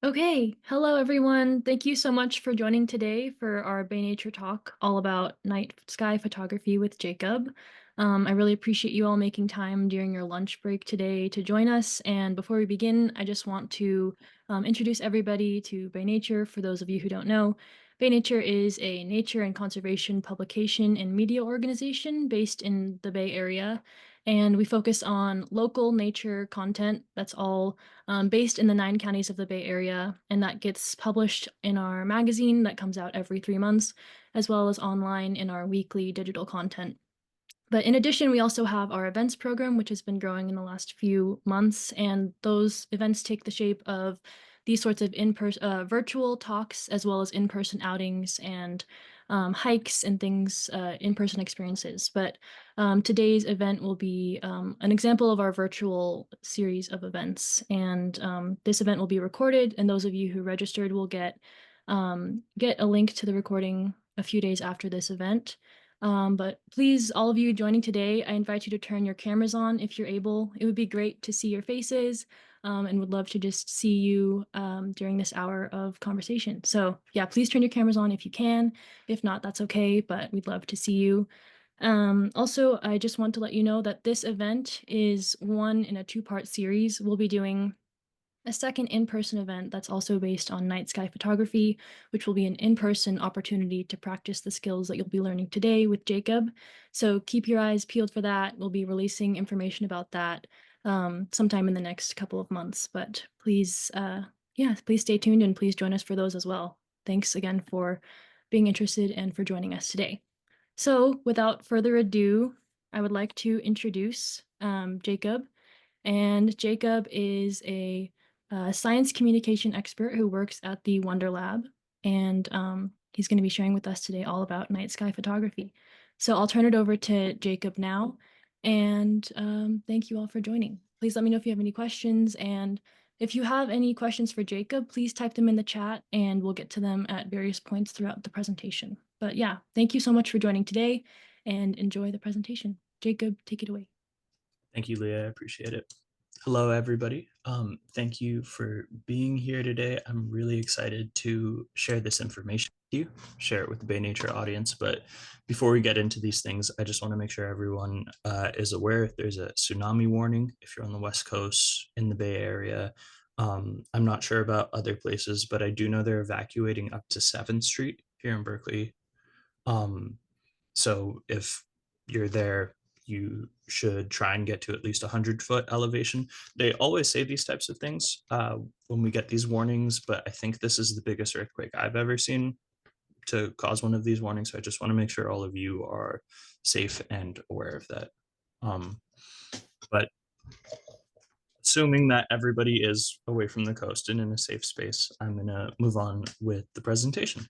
Okay, hello everyone. Thank you so much for joining today for our Bay Nature talk all about night sky photography with Jacob. I really appreciate you all making time during your lunch break today to join us. And before we begin, I just want to introduce everybody to Bay Nature. For those of you who don't know, Bay Nature is a nature and conservation publication and media organization based in the Bay Area. And we focus on local nature content that's all based in the 9 counties of the Bay Area, and that gets published in our magazine that comes out every 3 months, as well as online in our weekly digital content. But in addition, we also have our events program, which has been growing in the last few months, and those events take the shape of these sorts of in-person, virtual talks, as well as in-person outings and hikes and things, in-person experiences. But today's event will be an example of our virtual series of events, and this event will be recorded, and those of you who registered will get a link to the recording a few days after this event. But please, all of you joining today, I invite you to turn your cameras on if you're able. It would be great to see your faces and would love to just see you during this hour of conversation. So yeah, please turn your cameras on if you can. If not, that's okay, but we'd love to see you. Also, I just want to let you know that this event is one in a two-part series. We'll be doing a second in-person event that's also based on night sky photography, which will be an in-person opportunity to practice the skills that you'll be learning today with Jacob. So keep your eyes peeled for that. We'll be releasing information about that sometime in the next couple of months. But please, yeah, please stay tuned and please join us for those as well. Thanks again for being interested and for joining us today. So without further ado, I would like to introduce Jacob. And Jacob is a science communication expert who works at the Wonder Lab. And he's going to be sharing with us today all about night sky photography. So I'll turn it over to Jacob now. And thank you all for joining. Please let me know if you have any questions. And if you have any questions for Jacob, please type them in the chat and we'll get to them at various points throughout the presentation. But yeah, thank you so much for joining today and enjoy the presentation. Jacob, take it away. Thank you, Leah. I appreciate it. Hello, everybody. Thank you for being here today. I'm really excited to share this information with you, share it with the Bay Nature audience. But before we get into these things, I just want to make sure everyone is aware there's a tsunami warning if you're on the West Coast in the Bay Area. I'm not sure about other places, but I do know they're evacuating up to 7th Street here in Berkeley. So if you're there, you should try and get to at least 100-foot elevation. They always say these types of things when we get these warnings, but I think this is the biggest earthquake I've ever seen to cause one of these warnings. So I just want to make sure all of you are safe and aware of that. But assuming that everybody is away from the coast and in a safe space, I'm going to move on with the presentation.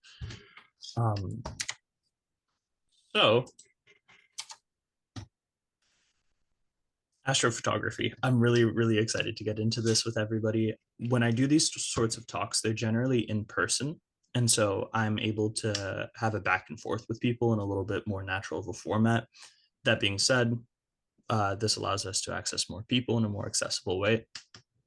So astrophotography. I'm really, really excited to get into this with everybody. When I do these sorts of talks, they're generally in person. And so I'm able to have a back and forth with people in a little bit more natural of a format. That being said, this allows us to access more people in a more accessible way.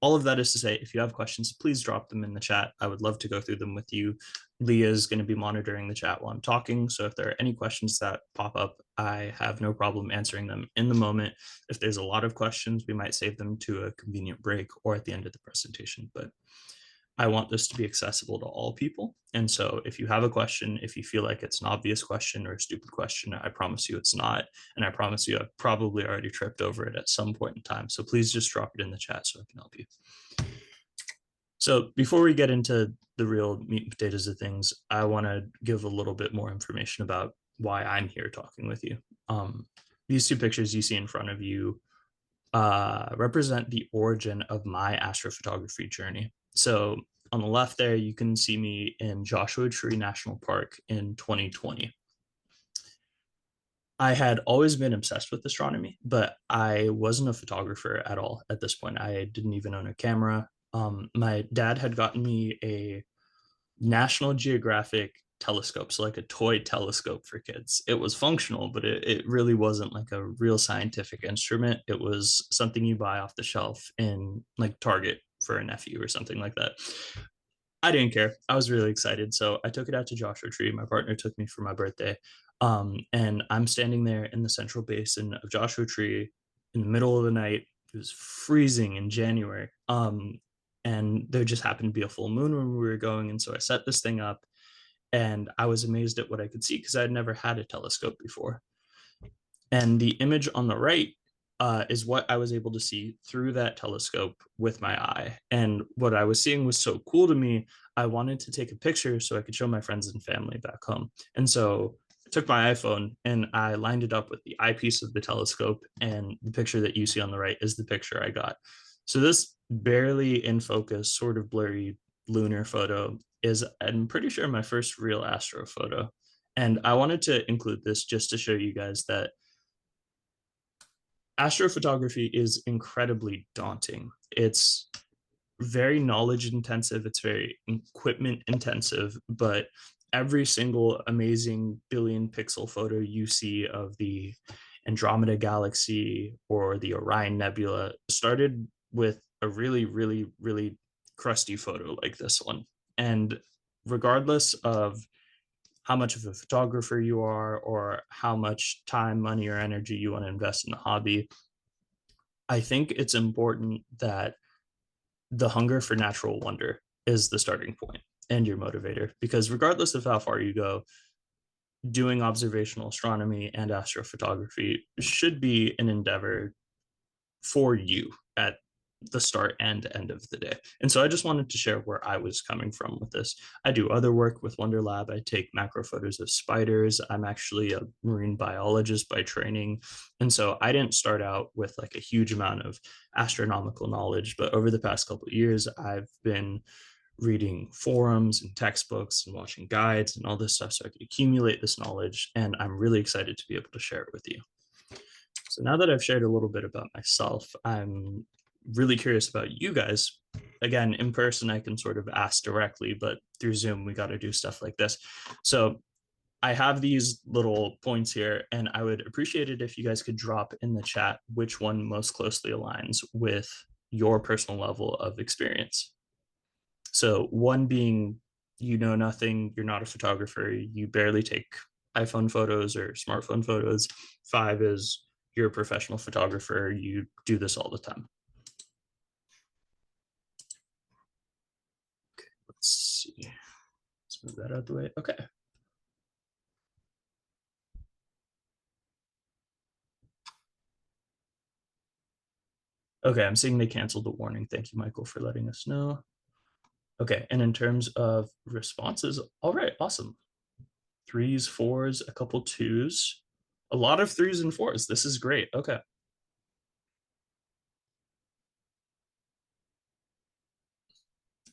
All of that is to say, if you have questions, please drop them in the chat. I would love to go through them with you. Leah is going to be monitoring the chat while I'm talking. So if there are any questions that pop up, I have no problem answering them in the moment. If there's a lot of questions, we might save them to a convenient break or at the end of the presentation. But I want this to be accessible to all people. And so if you have a question, if you feel like it's an obvious question or a stupid question, I promise you it's not. And I promise you I've probably already tripped over it at some point in time. So please just drop it in the chat so I can help you. So before we get into the real meat and potatoes of things, I want to give a little bit more information about why I'm here talking with you. These two pictures you see in front of you represent the origin of my astrophotography journey. So on the left there, you can see me in Joshua Tree National Park in 2020. I had always been obsessed with astronomy, but I wasn't a photographer at all at this point. I didn't even own a camera. My dad had gotten me a National Geographic telescope, so like a toy telescope for kids. It was functional, but it really wasn't like a real scientific instrument. It was something you buy off the shelf in like Target for a nephew or something like that. I didn't care. I was really excited. So I took it out to Joshua Tree. My partner took me for my birthday. And I'm standing there in the central basin of Joshua Tree in the middle of the night. It was freezing in January. And there just happened to be a full moon when we were going. And so I set this thing up and I was amazed at what I could see because I'd never had a telescope before. And the image on the right is what I was able to see through that telescope with my eye. And what I was seeing was so cool to me. I wanted to take a picture so I could show my friends and family back home. And so I took my iPhone and I lined it up with the eyepiece of the telescope. And the picture that you see on the right is the picture I got. So this barely in focus, sort of blurry lunar photo is, I'm pretty sure, my first real astro photo. And I wanted to include this just to show you guys that astrophotography is incredibly daunting. It's very knowledge intensive, it's very equipment intensive, but every single amazing billion pixel photo you see of the Andromeda galaxy or the Orion Nebula started with a really, really, really crusty photo like this one. And regardless of how much of a photographer you are or how much time, money, or energy you want to invest in the hobby, I think it's important that the hunger for natural wonder is the starting point and your motivator. Because regardless of how far you go, doing observational astronomy and astrophotography should be an endeavor for you at the start and end of the day. And so I just wanted to share where I was coming from with this. I do other work with Wonder Lab. I take macro photos of spiders. I'm actually a marine biologist by training. And so I didn't start out with like a huge amount of astronomical knowledge, but over the past couple of years, I've been reading forums and textbooks and watching guides and all this stuff so I could accumulate this knowledge. And I'm really excited to be able to share it with you. So now that I've shared a little bit about myself, I'm really curious about you guys. Again, in person, I can sort of ask directly, but through Zoom, we got to do stuff like this. So I have these little points here, and I would appreciate it if you guys could drop in the chat which one most closely aligns with your personal level of experience. So, one being you know nothing, you're not a photographer, you barely take iPhone photos or smartphone photos. Five is you're a professional photographer, you do this all the time. Let's see. Let's move that out of the way. Okay. Okay, I'm seeing they canceled the warning. Thank you, Michael, for letting us know. Okay, and in terms of responses, all right, awesome. Threes, fours, a couple twos, a lot of threes and fours. This is great. Okay.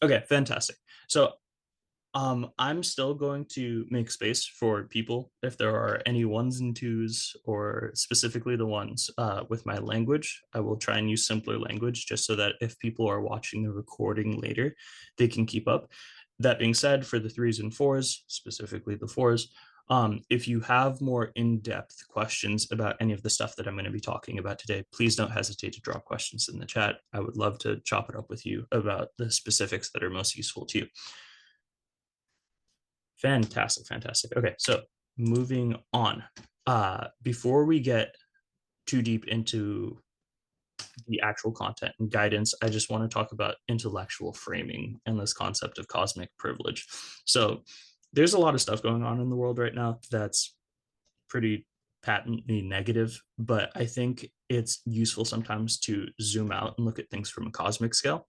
Okay, fantastic. So I'm still going to make space for people if there are any ones and twos, or specifically the ones with my language. I will try and use simpler language just so that if people are watching the recording later, they can keep up. That being said, for the threes and fours, specifically the fours, if you have more in-depth questions about any of the stuff that I'm going to be talking about today, please don't hesitate to drop questions in the chat. I would love to chop it up with you about the specifics that are most useful to you. Fantastic, fantastic. Okay, so moving on. Before we get too deep into the actual content and guidance, I just want to talk about intellectual framing and this concept of cosmic privilege. So there's a lot of stuff going on in the world right now that's pretty patently negative, but I think it's useful sometimes to zoom out and look at things from a cosmic scale.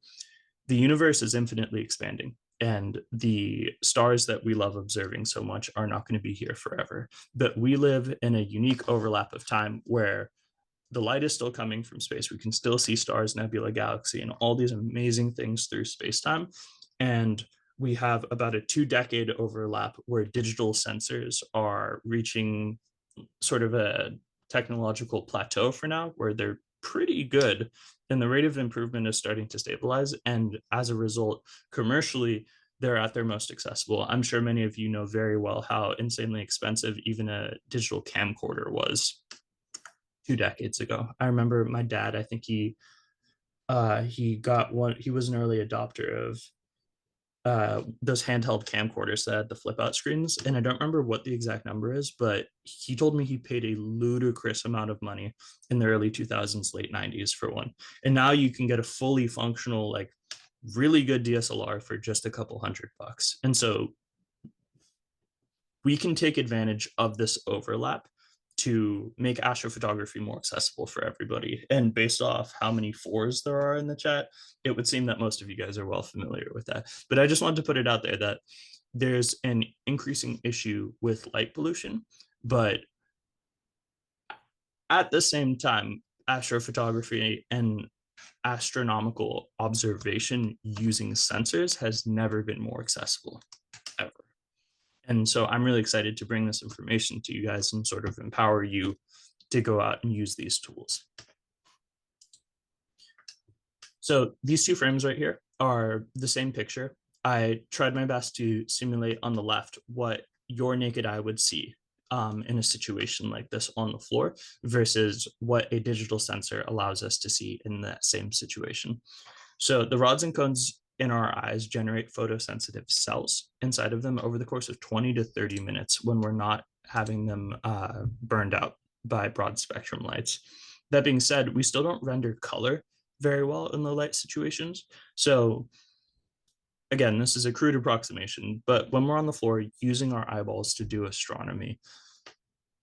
The universe is infinitely expanding, and the stars that we love observing so much are not going to be here forever. But we live in a unique overlap of time where the light is still coming from space. We can still see stars, nebula, galaxy, and all these amazing things through space time. And we have about a 2 decade overlap where digital sensors are reaching sort of a technological plateau for now, where they're pretty good and the rate of improvement is starting to stabilize. And as a result, commercially, they're at their most accessible. I'm sure many of you know very well how insanely expensive even a digital camcorder was 2 decades ago. I remember my dad, I think he got one, he was an early adopter of those handheld camcorders that had the flip out screens. And I don't remember what the exact number is, but he told me he paid a ludicrous amount of money in the early 2000s, late 90s for one. And now you can get a fully functional, like really good DSLR for just a couple $100. And so we can take advantage of this overlap to make astrophotography more accessible for everybody. And based off how many fours there are in the chat, it would seem that most of you guys are well familiar with that. But I just wanted to put it out there that there's an increasing issue with light pollution, but at the same time, astrophotography and astronomical observation using sensors has never been more accessible ever. And so I'm really excited to bring this information to you guys and sort of empower you to go out and use these tools. So these two frames right here are the same picture. I tried my best to simulate on the left what your naked eye would see in a situation like this on the floor versus what a digital sensor allows us to see in that same situation. So the rods and cones in our eyes generate photosensitive cells inside of them over the course of 20 to 30 minutes when we're not having them burned out by broad spectrum lights. That being said, we still don't render color very well in low light situations. So again, this is a crude approximation, but when we're on the floor using our eyeballs to do astronomy,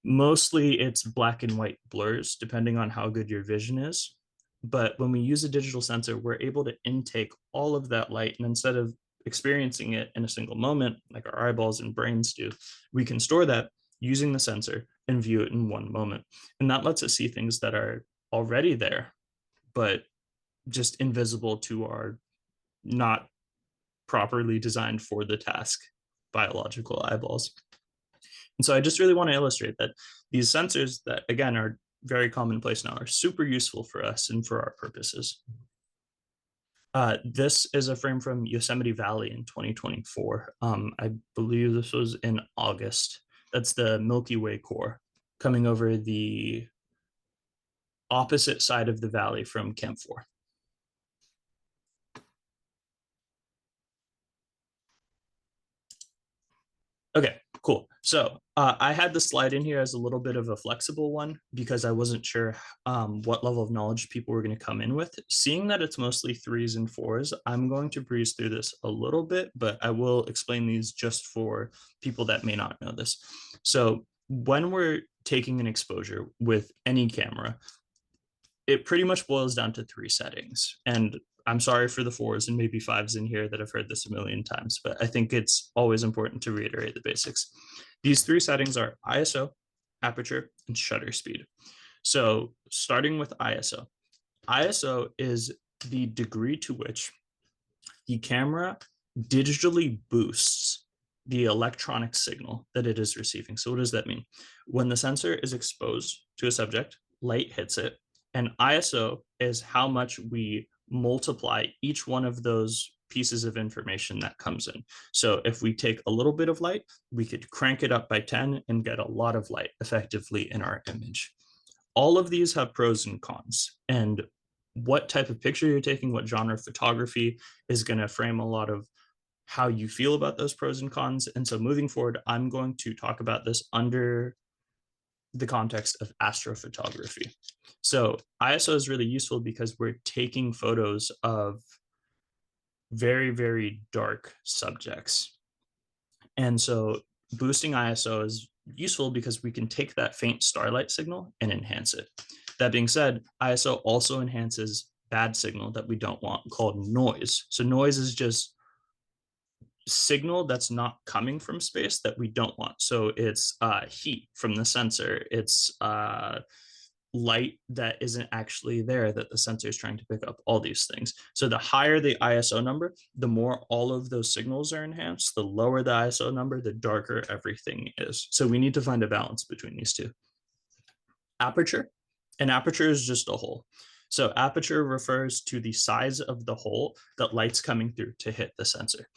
mostly it's black and white blurs, depending on how good your vision is. But when we use a digital sensor, we're able to intake all of that light. And instead of experiencing it in a single moment, like our eyeballs and brains do, we can store that using the sensor and view it in one moment. And that lets us see things that are already there, but just invisible to our not properly designed for the task biological eyeballs. And so I just really want to illustrate that these sensors that, again, are very commonplace now are super useful for us and for our purposes. This is a frame from Yosemite Valley in 2024. I believe this was in August. That's the Milky Way core coming over the opposite side of the valley from Camp 4. Okay, cool. So I had the slide in here as a little bit of a flexible one because I wasn't sure what level of knowledge people were going to come in with. Seeing that it's mostly 3s and 4s, I'm going to breeze through this a little bit, but I will explain these just for people that may not know this. So when we're taking an exposure with any camera, it pretty much boils down to 3 settings. And I'm sorry for the 4s and maybe 5s in here that have heard this a million times, but I think it's always important to reiterate the basics. These 3 settings are ISO, aperture, and shutter speed. So starting with ISO. ISO is the degree to which the camera digitally boosts the electronic signal that it is receiving. So what does that mean? When the sensor is exposed to a subject, light hits it, and ISO is how much we multiply each one of those pieces of information that comes in. So if we take a little bit of light, we could crank it up by 10 and get a lot of light effectively in our image. All of these have pros and cons. And what type of picture you're taking, what genre of photography is going to frame a lot of how you feel about those pros and cons. And so moving forward, I'm going to talk about this under the context of astrophotography. So ISO is really useful because we're taking photos of very, very dark subjects. And so boosting ISO is useful because we can take that faint starlight signal and enhance it. That being said, ISO also enhances bad signal that we don't want called noise. So noise is just signal that's not coming from space that we don't want. So it's heat from the sensor. It's light that isn't actually there that the sensor is trying to pick up, all these things. So the higher the ISO number, the more all of those signals are enhanced. The lower the ISO number, the darker everything is. So we need to find a balance between these two. Aperture. An aperture is just a hole. So aperture refers to the size of the hole that light's coming through to hit the sensor.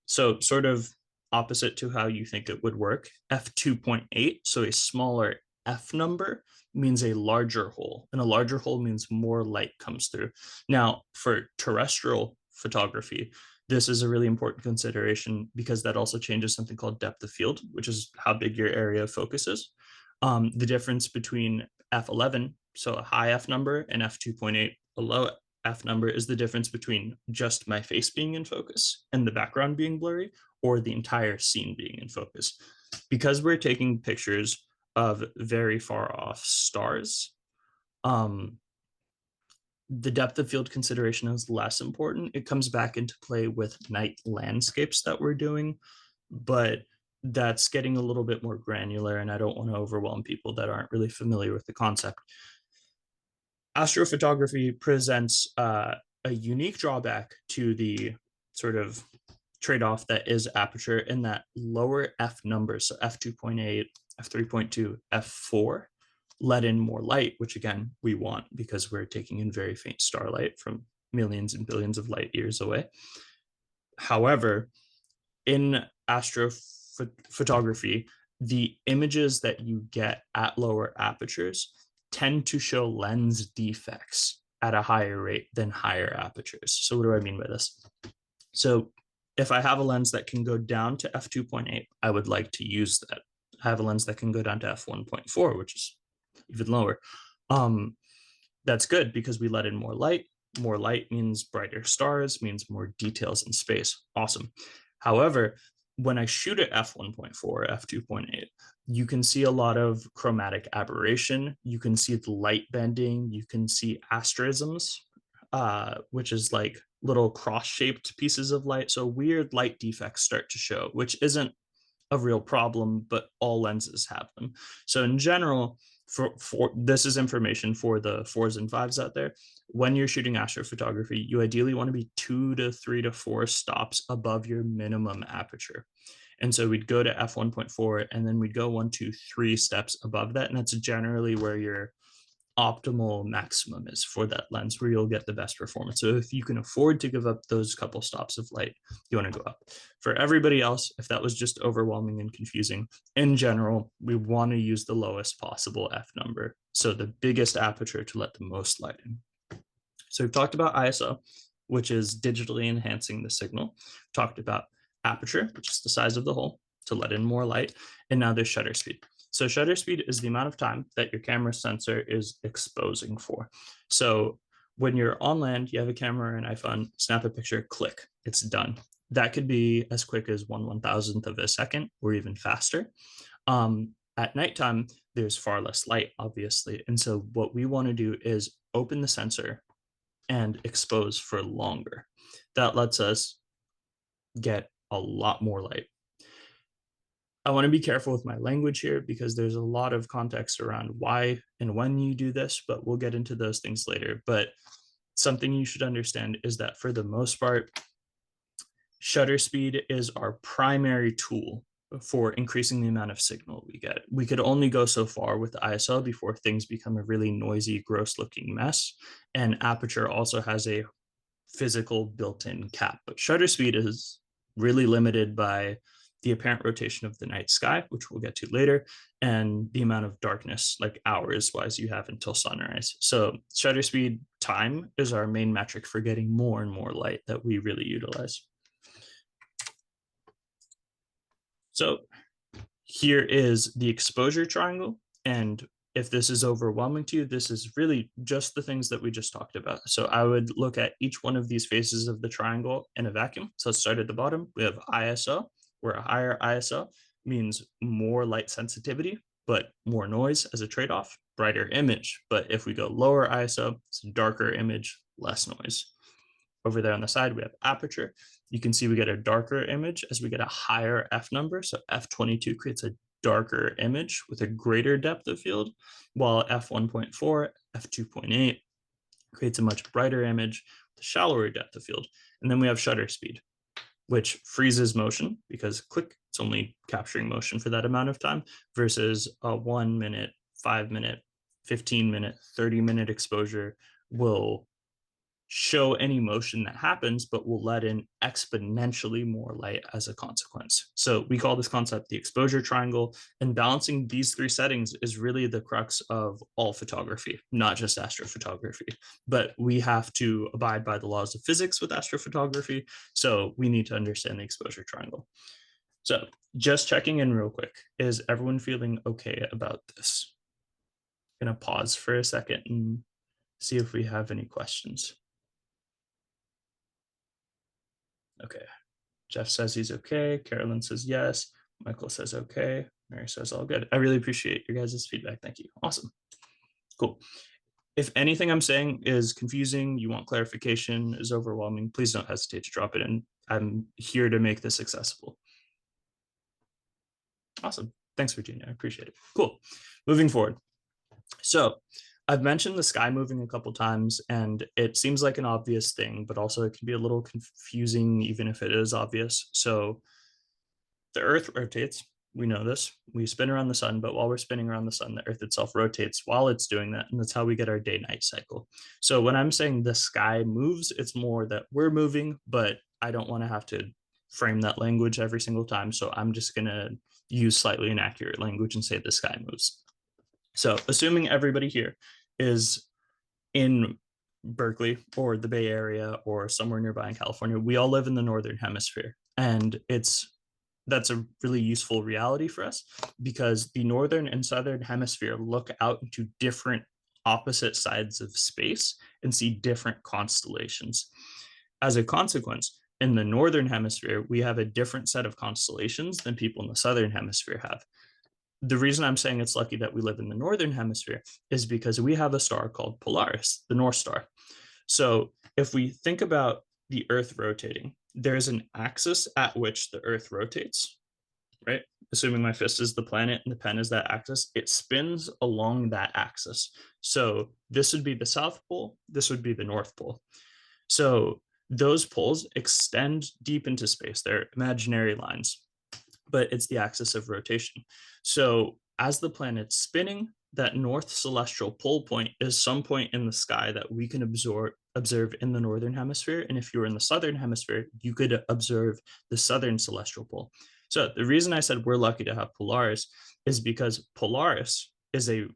So sort of opposite to how you think it would work, f2.8, so a smaller f number means a larger hole, and a larger hole means more light comes through. Now, for terrestrial photography, This is a really important consideration because that also changes something called depth of field, which is how big your area of focus is. The difference between f11, so a high f number, and f2.8, a low f number, is the difference between just my face being in focus and the background being blurry, or the entire scene being in focus. Because we're taking pictures of very far off stars, um, the depth of field consideration is less important. It comes back into play with night landscapes that we're doing, but that's getting a little bit more granular, and I don't want to overwhelm people that aren't really familiar with the concept. Astrophotography presents a unique drawback to the sort of trade-off that is aperture, in that lower f numbers, so f2.8, f3.2, f4, let in more light, which again we want because we're taking in very faint starlight from millions and billions of light years away. However, in astrophotography, the images that you get at lower apertures tend to show lens defects at a higher rate than higher apertures. So what do I mean by this? So if I have a lens that can go down to f2.8, I would like to use that. I have a lens that can go down to f1.4, which is even lower. That's good because we let in more light. More light means brighter stars, means more details in space. Awesome. However, when I shoot at f1.4, f2.8, you can see a lot of chromatic aberration. You can see the light bending. You can see asterisms, which is like little cross-shaped pieces of light. So weird light defects start to show, which isn't a real problem, but all lenses have them. So in general, for this is information for the 4s and 5s out there. When you're shooting astrophotography, you ideally want to be 2 to 3 to 4 stops above your minimum aperture. And so we'd go to f1.4, and then we'd go 1, 2, 3 steps above that. And that's generally where your optimal maximum is for that lens, where you'll get the best performance. So if you can afford to give up those couple stops of light, you want to go up. For everybody else, if that was just overwhelming and confusing, in general, we want to use the lowest possible f number, so the biggest aperture to let the most light in. So we've talked about ISO, which is digitally enhancing the signal. We've talked about aperture, which is the size of the hole to let in more light, and now there's shutter speed. So shutter speed is the amount of time that your camera sensor is exposing for. So when you're on land, you have a camera or an iPhone, snap a picture, click, it's done. That could be as quick as 1/1000th of a second or even faster. At nighttime, there's far less light, obviously. And so what we want to do is open the sensor and expose for longer. That lets us get a lot more light. I want to be careful with my language here because there's a lot of context around why and when you do this, but we'll get into those things later. But something you should understand is that for the most part, shutter speed is our primary tool for increasing the amount of signal we get. We could only go so far with the ISO before things become a really noisy, gross looking mess. And aperture also has a physical built-in cap, but shutter speed is really limited by the apparent rotation of the night sky, which we'll get to later, and the amount of darkness, like hours wise, you have until sunrise. So shutter speed time is our main metric for getting more and more light that we really utilize. So here is the exposure triangle. And if this is overwhelming to you, this is really just the things that we just talked about. So I would look at each one of these faces of the triangle in a vacuum. So let's start at the bottom. We have ISO, where a higher ISO means more light sensitivity, but more noise as a trade-off, brighter image. But if we go lower ISO, it's a darker image, less noise. Over there on the side, we have aperture. You can see we get a darker image as we get a higher f number. So f22 creates a darker image with a greater depth of field, while f1.4, f2.8 creates a much brighter image with a shallower depth of field. And then we have shutter speed, which freezes motion because click, it's only capturing motion for that amount of time, versus a 1 minute, 5 minute, 15 minute, 30-minute exposure will show any motion that happens, but will let in exponentially more light as a consequence. So we call this concept the exposure triangle, and balancing these three settings is really the crux of all photography, not just astrophotography. But we have to abide by the laws of physics with astrophotography, so we need to understand the exposure triangle. So just checking in real quick, is everyone feeling okay about this? I'm gonna pause for a second and see if we have any questions. Okay. Jeff says he's okay. Carolyn says yes. Michael says okay. Mary says all good. I really appreciate your guys' feedback. Thank you. Awesome. Cool. If anything I'm saying is confusing, you want clarification, is overwhelming, please don't hesitate to drop it in. I'm here to make this accessible. Awesome. Thanks, Virginia. I appreciate it. Cool. Moving forward. So I've mentioned the sky moving a couple times, and it seems like an obvious thing, but also it can be a little confusing even if it is obvious. So the Earth rotates. We know this. We spin around the sun, but while we're spinning around the sun, the Earth itself rotates while it's doing that. And that's how we get our day night cycle. So when I'm saying the sky moves, it's more that we're moving, but I don't want to have to frame that language every single time. So I'm just going to use slightly inaccurate language and say the sky moves. So assuming everybody here is in Berkeley or the Bay Area or somewhere nearby in California, we all live in the Northern Hemisphere. And that's a really useful reality for us because the northern and southern hemisphere look out into different opposite sides of space and see different constellations. As a consequence, in the northern hemisphere, we have a different set of constellations than people in the southern hemisphere have. The reason I'm saying it's lucky that we live in the northern hemisphere is because we have a star called Polaris, the North Star. So if we think about the Earth rotating, there's an axis at which the Earth rotates, right? Assuming my fist is the planet and the pen is that axis, it spins along that axis. So this would be the South Pole, this would be the North Pole. So those poles extend deep into space. They're imaginary lines, but it's the axis of rotation. So as the planet's spinning, that north celestial pole point is some point in the sky that we can observe in the northern hemisphere. And if you were in the southern hemisphere, you could observe the southern celestial pole. So the reason I said we're lucky to have Polaris is because Polaris is a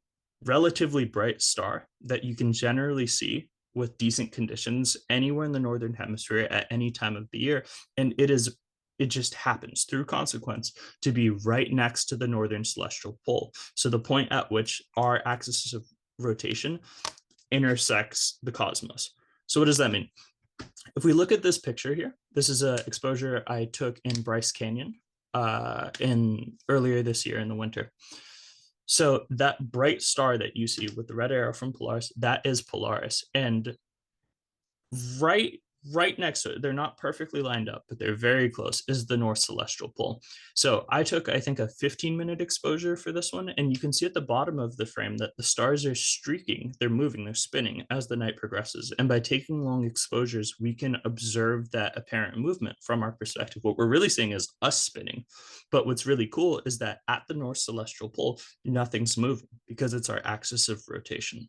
relatively bright star that you can generally see with decent conditions anywhere in the northern hemisphere at any time of the year. And it just happens through consequence to be right next to the northern celestial pole. So the point at which our axis of rotation intersects the cosmos. So what does that mean? If we look at this picture here, this is an exposure I took in Bryce Canyon in earlier this year in the winter. So that bright star that you see with the red arrow from Polaris, that is Polaris. And right next to it, they're not perfectly lined up, but they're very close, is the North Celestial Pole. So I took, I think, a 15-minute exposure for this one, and you can see at the bottom of the frame that the stars are streaking, they're moving, they're spinning as the night progresses. And by taking long exposures, we can observe that apparent movement from our perspective. What we're really seeing is us spinning. But what's really cool is that at the North Celestial Pole, nothing's moving because it's our axis of rotation.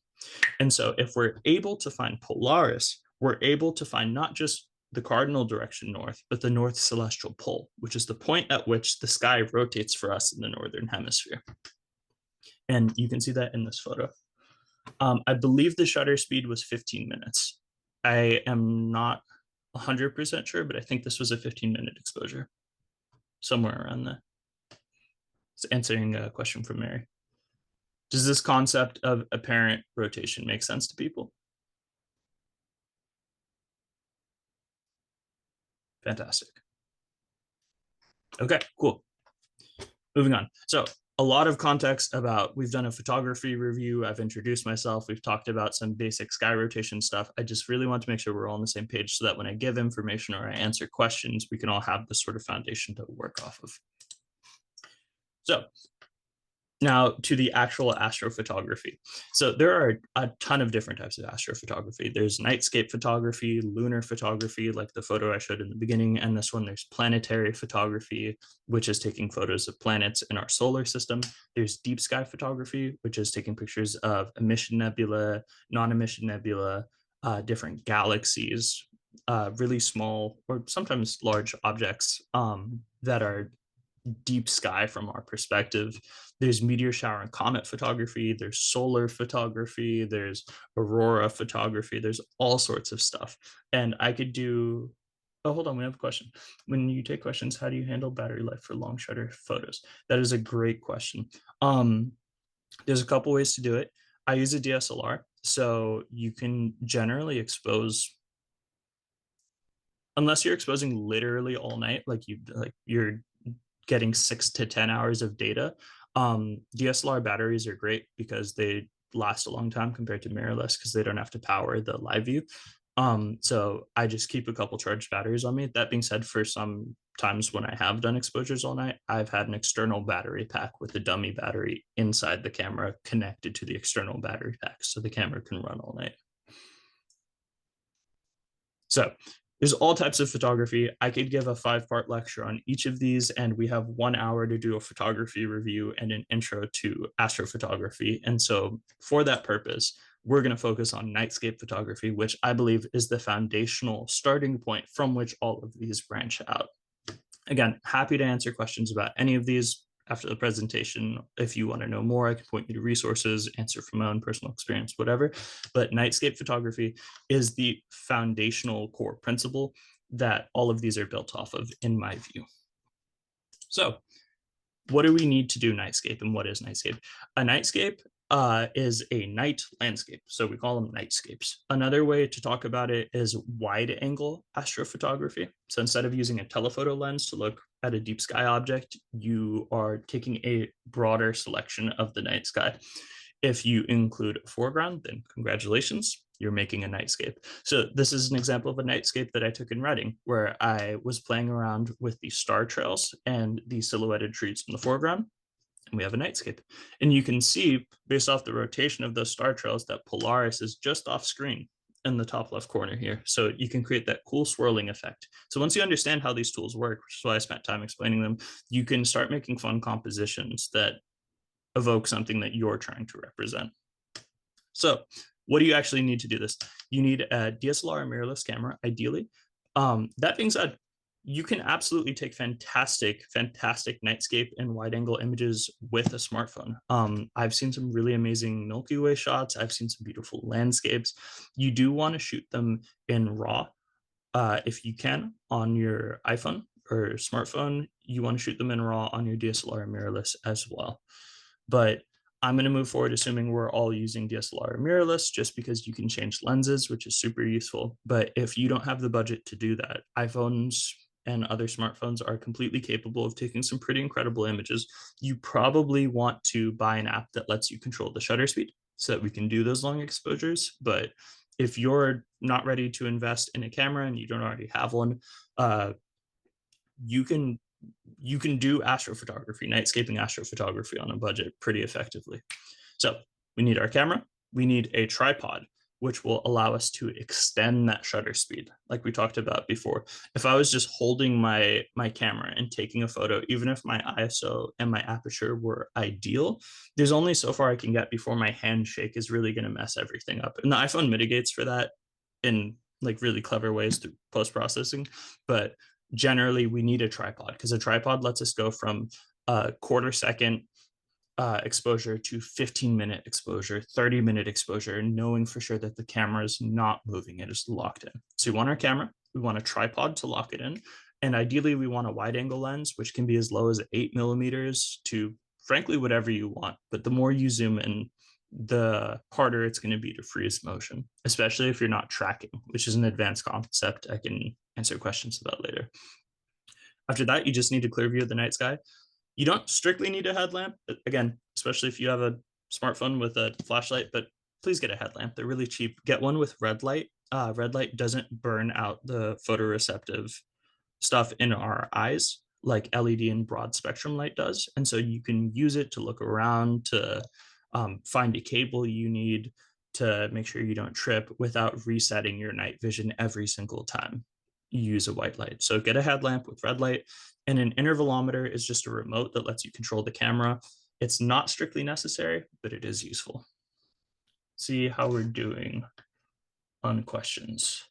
And so if we're able to find Polaris, we're able to find not just the cardinal direction north, but the North Celestial Pole, which is the point at which the sky rotates for us in the Northern Hemisphere. And you can see that in this photo. I believe the shutter speed was 15 minutes. I am not 100% sure, but I think this was a 15-minute exposure, somewhere around there. It's answering a question from Mary. Does this concept of apparent rotation make sense to people? Fantastic. Okay, cool. Moving on. So a lot of context about, we've done a photography review. I've introduced myself. We've talked about some basic sky rotation stuff. I just really want to make sure we're all on the same page so that when I give information or I answer questions, we can all have this sort of foundation to work off of. So now to the actual astrophotography. So there are a ton of different types of astrophotography. There's nightscape photography, lunar photography, like the photo I showed in the beginning, and this one, there's planetary photography, which is taking photos of planets in our solar system. There's deep sky photography, which is taking pictures of emission nebula, non-emission nebula, different galaxies, really small or sometimes large objects that are deep sky from our perspective. There's meteor shower and comet photography, there's solar photography, there's aurora photography, there's all sorts of stuff. And I could do, oh, hold on, we have a question. When you take questions, how do you handle battery life for long shutter photos? That is a great question. There's a couple ways to do it. I use a DSLR, so you can generally expose, unless you're exposing literally all night, you're getting 6 to 10 hours of data. DSLR batteries are great because they last a long time compared to mirrorless because they don't have to power the live view. So I just keep a couple charged batteries on me. That being said, for some times when I have done exposures all night, I've had an external battery pack with a dummy battery inside the camera connected to the external battery pack so the camera can run all night. So there's all types of photography. I could give a 5-part lecture on each of these, and we have 1 hour to do a photography review and an intro to astrophotography. And so for that purpose, we're going to focus on nightscape photography, which I believe is the foundational starting point from which all of these branch out. Again, happy to answer questions about any of these after the presentation. If you want to know more, I can point you to resources, answer from my own personal experience, whatever. But nightscape photography is the foundational core principle that all of these are built off of, in my view. So what do we need to do nightscape, and what is nightscape? A nightscape is a night landscape. So we call them nightscapes. Another way to talk about it is wide angle astrophotography. So instead of using a telephoto lens to look at a deep sky object, you are taking a broader selection of the night sky. If you include a foreground, then congratulations, you're making a nightscape. So this is an example of a nightscape that I took in Reading, where I was playing around with the star trails and the silhouetted trees in the foreground, and we have a nightscape. And you can see, based off the rotation of those star trails, that Polaris is just off screen in the top left corner here. So you can create that cool swirling effect. So once you understand how these tools work, which is why I spent time explaining them, you can start making fun compositions that evoke something that you're trying to represent. So what do you actually need to do this? You need a DSLR mirrorless camera, ideally. That being said, you can absolutely take fantastic nightscape and wide angle images with a smartphone. I've seen some really amazing Milky Way shots. I've seen some beautiful landscapes. You do want to shoot them in RAW if you can on your iPhone or smartphone. You want to shoot them in RAW on your DSLR mirrorless as well. But I'm going to move forward assuming we're all using DSLR mirrorless, just because you can change lenses, which is super useful. But if you don't have the budget to do that, iPhones and other smartphones are completely capable of taking some pretty incredible images. You probably want to buy an app that lets you control the shutter speed so that we can do those long exposures. But if you're not ready to invest in a camera and you don't already have one, you can do astrophotography, nightscaping astrophotography on a budget pretty effectively. So we need our camera, we need a tripod, which will allow us to extend that shutter speed, like we talked about before. If I was just holding my camera and taking a photo, even if my ISO and my aperture were ideal, there's only so far I can get before my handshake is really going to mess everything up. And the iPhone mitigates for that in like really clever ways through post-processing, but generally we need a tripod because a tripod lets us go from a quarter-second exposure to 15-minute exposure, 30-minute exposure, and knowing for sure that the camera is not moving, it is locked in. So we want our camera, we want a tripod to lock it in, and ideally we want a wide angle lens, which can be as low as 8 millimeters to frankly whatever you want. But the more you zoom in, the harder it's going to be to freeze motion, especially if you're not tracking, which is an advanced concept I can answer questions about later. After that, you just need a clear view of the night sky. You don't strictly need a headlamp, again, especially if you have a smartphone with a flashlight, but please get a headlamp. They're really cheap. Get one with red light. Red light doesn't burn out the photoreceptive stuff in our eyes like LED and broad spectrum light does. And so you can use it to look around, to find a cable you need, to make sure you don't trip without resetting your night vision every single time you use a white light. So get a headlamp with red light. And an intervalometer is just a remote that lets you control the camera. It's not strictly necessary, but it is useful. See how we're doing on questions.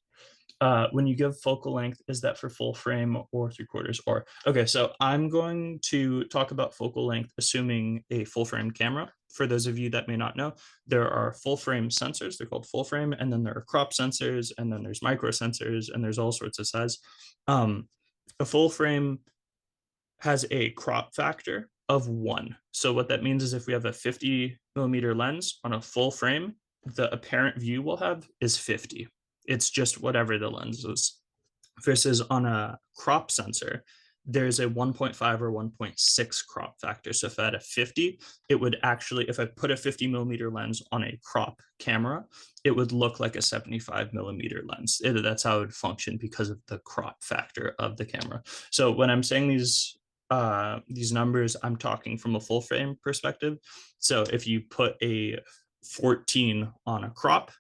When you give focal length, is that for full frame or three quarters? Or okay, so I'm going to talk about focal length, assuming a full frame camera. For those of you that may not know, there are full frame sensors. They're called full frame, and then there are crop sensors, and then there's micro sensors, and there's all sorts of size. Um, a full frame has a crop factor of 1. So what that means is if we have a 50 millimeter lens on a full frame, the apparent view we'll have is 50. It's just whatever the lens is. Versus on a crop sensor, there's a 1.5 or 1.6 crop factor. So if I had a 50, it would actually, if I put a 50 millimeter lens on a crop camera, it would look like a 75 millimeter lens. That's how it would function because of the crop factor of the camera. So when I'm saying these numbers, I'm talking from a full frame perspective. So if you put a 14 on a crop,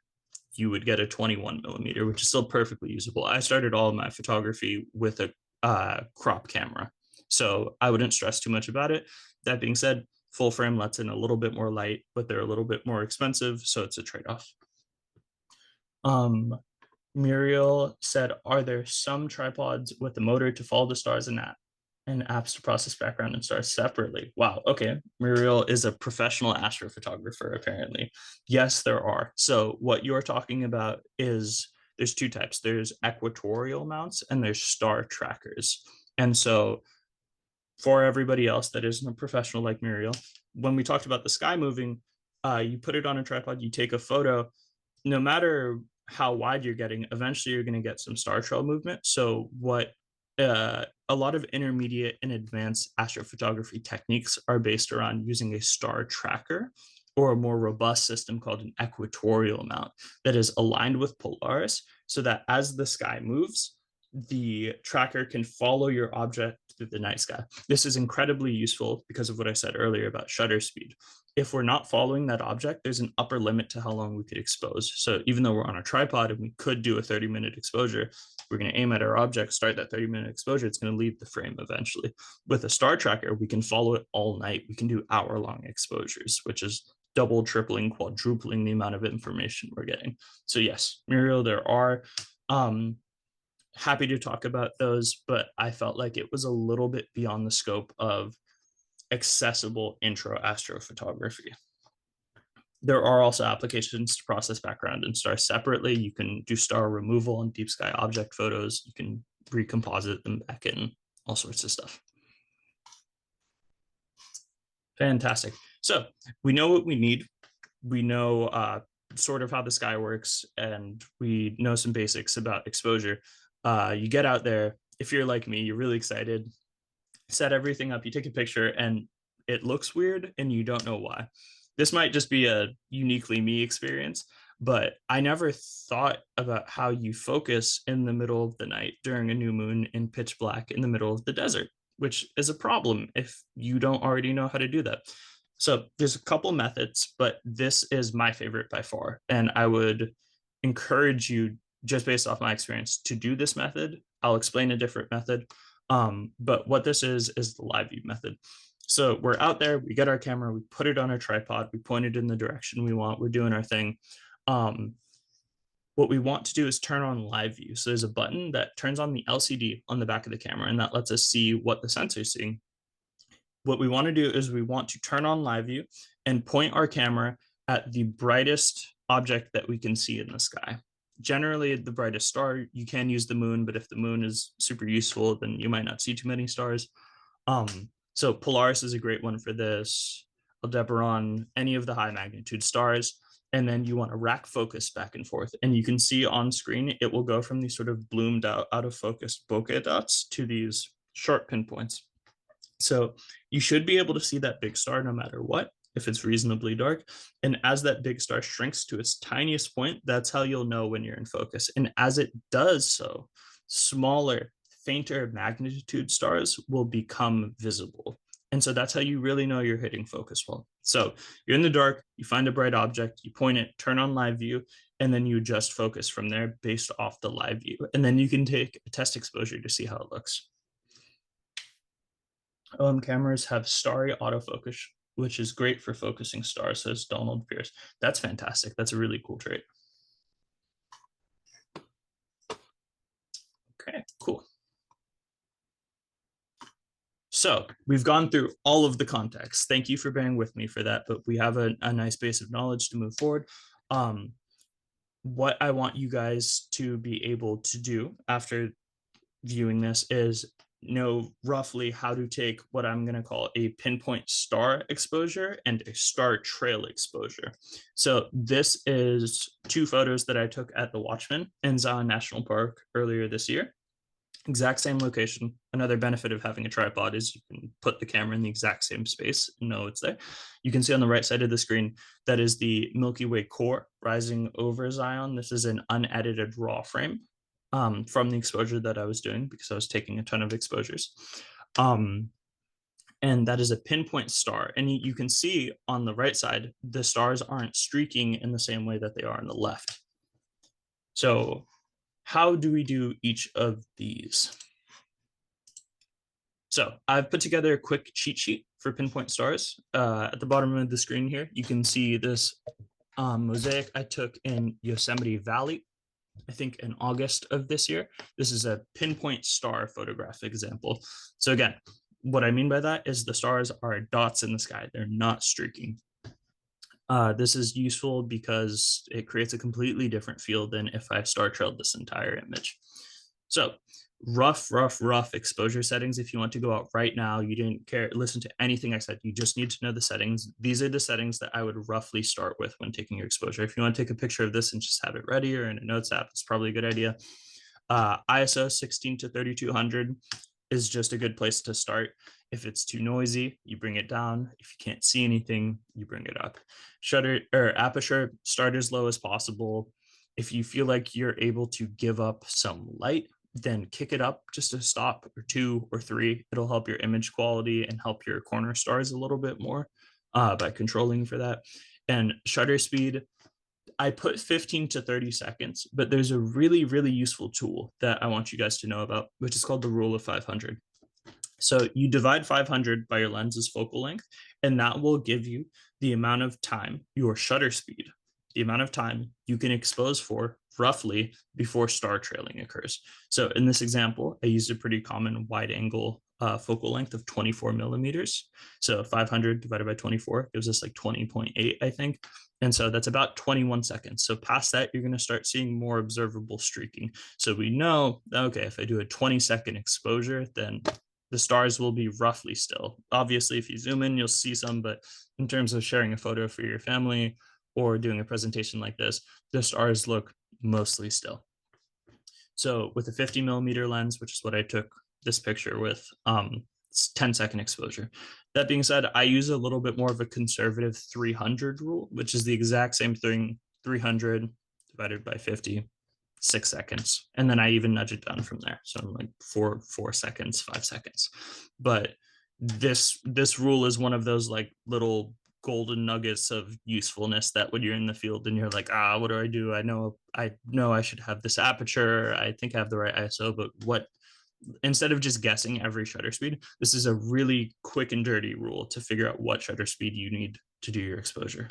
you would get a 21 millimeter, which is still perfectly usable. I started all of my photography with a crop camera, so I wouldn't stress too much about it. That being said, full frame lets in a little bit more light, but they're a little bit more expensive, so it's a trade-off. Um, Muriel said, are there some tripods with the motor to follow the stars and apps to process background and stars separately? Wow. Okay. Muriel is a professional astrophotographer, apparently. Yes, there are. So what you're talking about is there's two types. There's equatorial mounts and there's star trackers. And so for everybody else that isn't a professional like Muriel, when we talked about the sky moving, you put it on a tripod, you take a photo, no matter how wide you're getting, eventually you're going to get some star trail movement. So what a lot of intermediate and advanced astrophotography techniques are based around using a star tracker or a more robust system called an equatorial mount that is aligned with Polaris so that as the sky moves, the tracker can follow your object through the night sky. This is incredibly useful because of what I said earlier about shutter speed. If we're not following that object, there's an upper limit to how long we could expose. So even though we're on a tripod and we could do a 30-minute exposure, we're going to aim at our object, start that 30-minute exposure, it's going to leave the frame eventually. With a star tracker, we can follow it all night. We can do hour-long exposures, which is double, tripling, quadrupling the amount of information we're getting. So yes, Muriel, there are happy to talk about those, but I felt like it was a little bit beyond the scope of accessible intro astrophotography. There are also applications to process background and stars separately. You can do star removal and deep sky object photos. You can recomposite them back in, all sorts of stuff. Fantastic. So we know what we need. We know sort of how the sky works, and we know some basics about exposure. You get out there. If you're like me, you're really excited, set everything up, you take a picture, and it looks weird, and you don't know why. This might just be a uniquely me experience, but I never thought about how you focus in the middle of the night during a new moon in pitch black in the middle of the desert, which is a problem if you don't already know how to do that. So there's a couple methods, but this is my favorite by far. And I would encourage you, just based off my experience, to do this method. I'll explain a different method. But what this is the live view method. So we're out there, we get our camera, we put it on our tripod, we point it in the direction we want, we're doing our thing. What we want to do is turn on live view. So there's a button that turns on the LCD on the back of the camera, and that lets us see what the sensor is seeing. What we want to do is we want to turn on live view and point our camera at the brightest object that we can see in the sky. Generally, the brightest star, you can use the moon, but if the moon is super useful, then you might not see too many stars. So Polaris is a great one for this, Aldebaran, any of the high magnitude stars. And then you want to rack focus back and forth. And you can see on screen, it will go from these sort of bloomed out of focus bokeh dots to these sharp pinpoints. So you should be able to see that big star no matter what, if it's reasonably dark. And as that big star shrinks to its tiniest point, that's how you'll know when you're in focus. And as it does so, smaller, fainter magnitude stars will become visible. And so that's how you really know you're hitting focus well. So you're in the dark, you find a bright object, you point it, turn on live view, and then you adjust focus from there based off the live view. And then you can take a test exposure to see how it looks. OM cameras have starry autofocus, which is great for focusing stars, says Donald Pierce. That's fantastic. That's a really cool trait. So we've gone through all of the context. Thank you for bearing with me for that, but we have a nice base of knowledge to move forward. Um, what I want you guys to be able to do after viewing this is know roughly how to take what I'm going to call a pinpoint star exposure and a star trail exposure. So this is two photos that I took at the Watchman in Zion National Park earlier this year. Exact same location. Another benefit of having a tripod is you can put the camera in the exact same space and know it's there. You can see on the right side of the screen, that is the Milky Way core rising over Zion. This is an unedited raw frame from the exposure that I was doing because I was taking a ton of exposures. And that is a pinpoint star. And you can see on the right side, the stars aren't streaking in the same way that they are on the left. So how do we do each of these? So I've put together a quick cheat sheet for pinpoint stars. At the bottom of the screen here, you can see this mosaic I took in Yosemite Valley, I think in August of this year. This is a pinpoint star photograph example. So again, what I mean by that is the stars are dots in the sky. They're not streaking. This is useful because it creates a completely different feel than if I star trailed this entire image. So rough exposure settings. If you want to go out right now, you didn't care, listen to anything I said, you just need to know the settings. These are the settings that I would roughly start with when taking your exposure. If you want to take a picture of this and just have it ready or in a notes app, it's probably a good idea. ISO 16 to 3200 is just a good place to start. If it's too noisy, you bring it down. If you can't see anything, you bring it up. Shutter or aperture, start as low as possible. If you feel like you're able to give up some light, then kick it up just a stop or two or three. It'll help your image quality and help your corner stars a little bit more by controlling for that. And shutter speed, I put 15 to 30 seconds, but there's a really useful tool that I want you guys to know about, which is called the rule of 500. So you divide 500 by your lens's focal length, and that will give you the amount of time, your shutter speed, the amount of time you can expose for roughly before star trailing occurs. So in this example, I used a pretty common wide angle focal length of 24 millimeters. So 500 divided by 24 gives us like 20.8, I think. And so that's about 21 seconds. So past that, you're going to start seeing more observable streaking. So we know, okay, if I do a 20-second exposure, then the stars will be roughly still. Obviously, if you zoom in, you'll see some, but in terms of sharing a photo for your family or doing a presentation like this, the stars look mostly still. So with a 50 millimeter lens, which is what I took this picture with, it's 10-second exposure. That being said, I use a little bit more of a conservative 300 rule, which is the exact same thing, 300 divided by 50, 6 seconds. And then I even nudge it down from there. So I'm like 4 seconds, 5 seconds. But this rule is one of those like little golden nuggets of usefulness that when you're in the field and you're like, what do? I know I should have this aperture. I think I have the right ISO, but what, instead of just guessing every shutter speed, this is a really quick and dirty rule to figure out what shutter speed you need to do your exposure.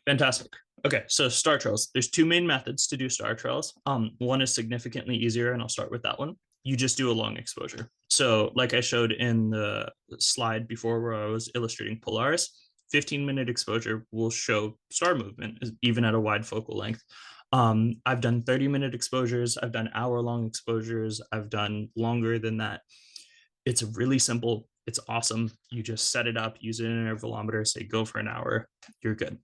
Fantastic. Okay, so star trails. There's two main methods to do star trails. One is significantly easier, and I'll start with that one. You just do a long exposure. So like I showed in the slide before where I was illustrating Polaris, 15-minute exposure will show star movement even at a wide focal length. I've done 30-minute exposures. I've done hour-long exposures. I've done longer than that. It's really simple. It's awesome. You just set it up, use it in an intervalometer, say go for an hour, you're good.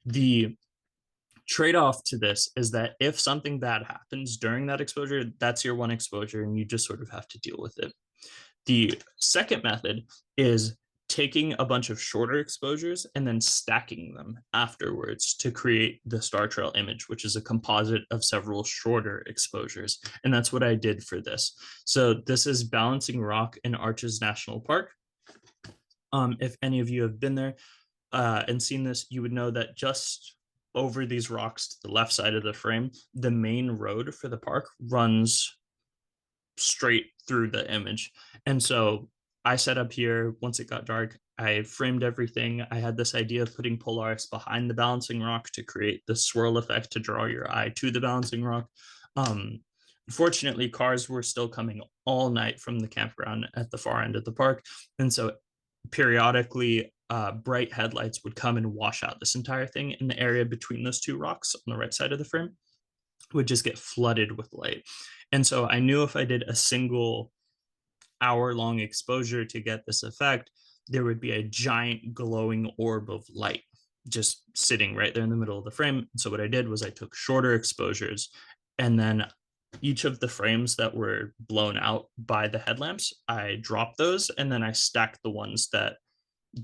The trade-off to this is that if something bad happens during that exposure, that's your one exposure and you just sort of have to deal with it. The second method is taking a bunch of shorter exposures and then stacking them afterwards to create the star trail image, which is a composite of several shorter exposures. And that's what I did for this. So this is Balancing Rock in Arches National Park. If any of you have been there and seen this, you would know that just over these rocks to the left side of the frame, the main road for the park runs straight through the image. And so I set up here, once it got dark, I framed everything. I had this idea of putting Polaris behind the balancing rock to create the swirl effect to draw your eye to the balancing rock. Fortunately, cars were still coming all night from the campground at the far end of the park. And so periodically, bright headlights would come and wash out this entire thing, in the area between those two rocks on the right side of the frame would just get flooded with light. And so I knew if I did a single hour-long exposure to get this effect, there would be a giant glowing orb of light just sitting right there in the middle of the frame. So what I did was I took shorter exposures, and then each of the frames that were blown out by the headlamps, I dropped those, and then I stacked the ones that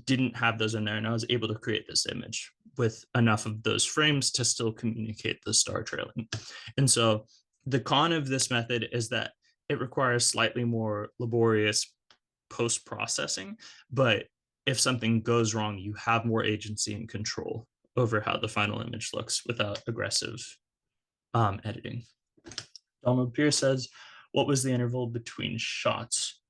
didn't have those in there, and I was able to create this image with enough of those frames to still communicate the star trailing. And so the con of this method is that it requires slightly more laborious post processing, but if something goes wrong, you have more agency and control over how the final image looks without aggressive editing. Donald Pierce says, "What was the interval between shots?"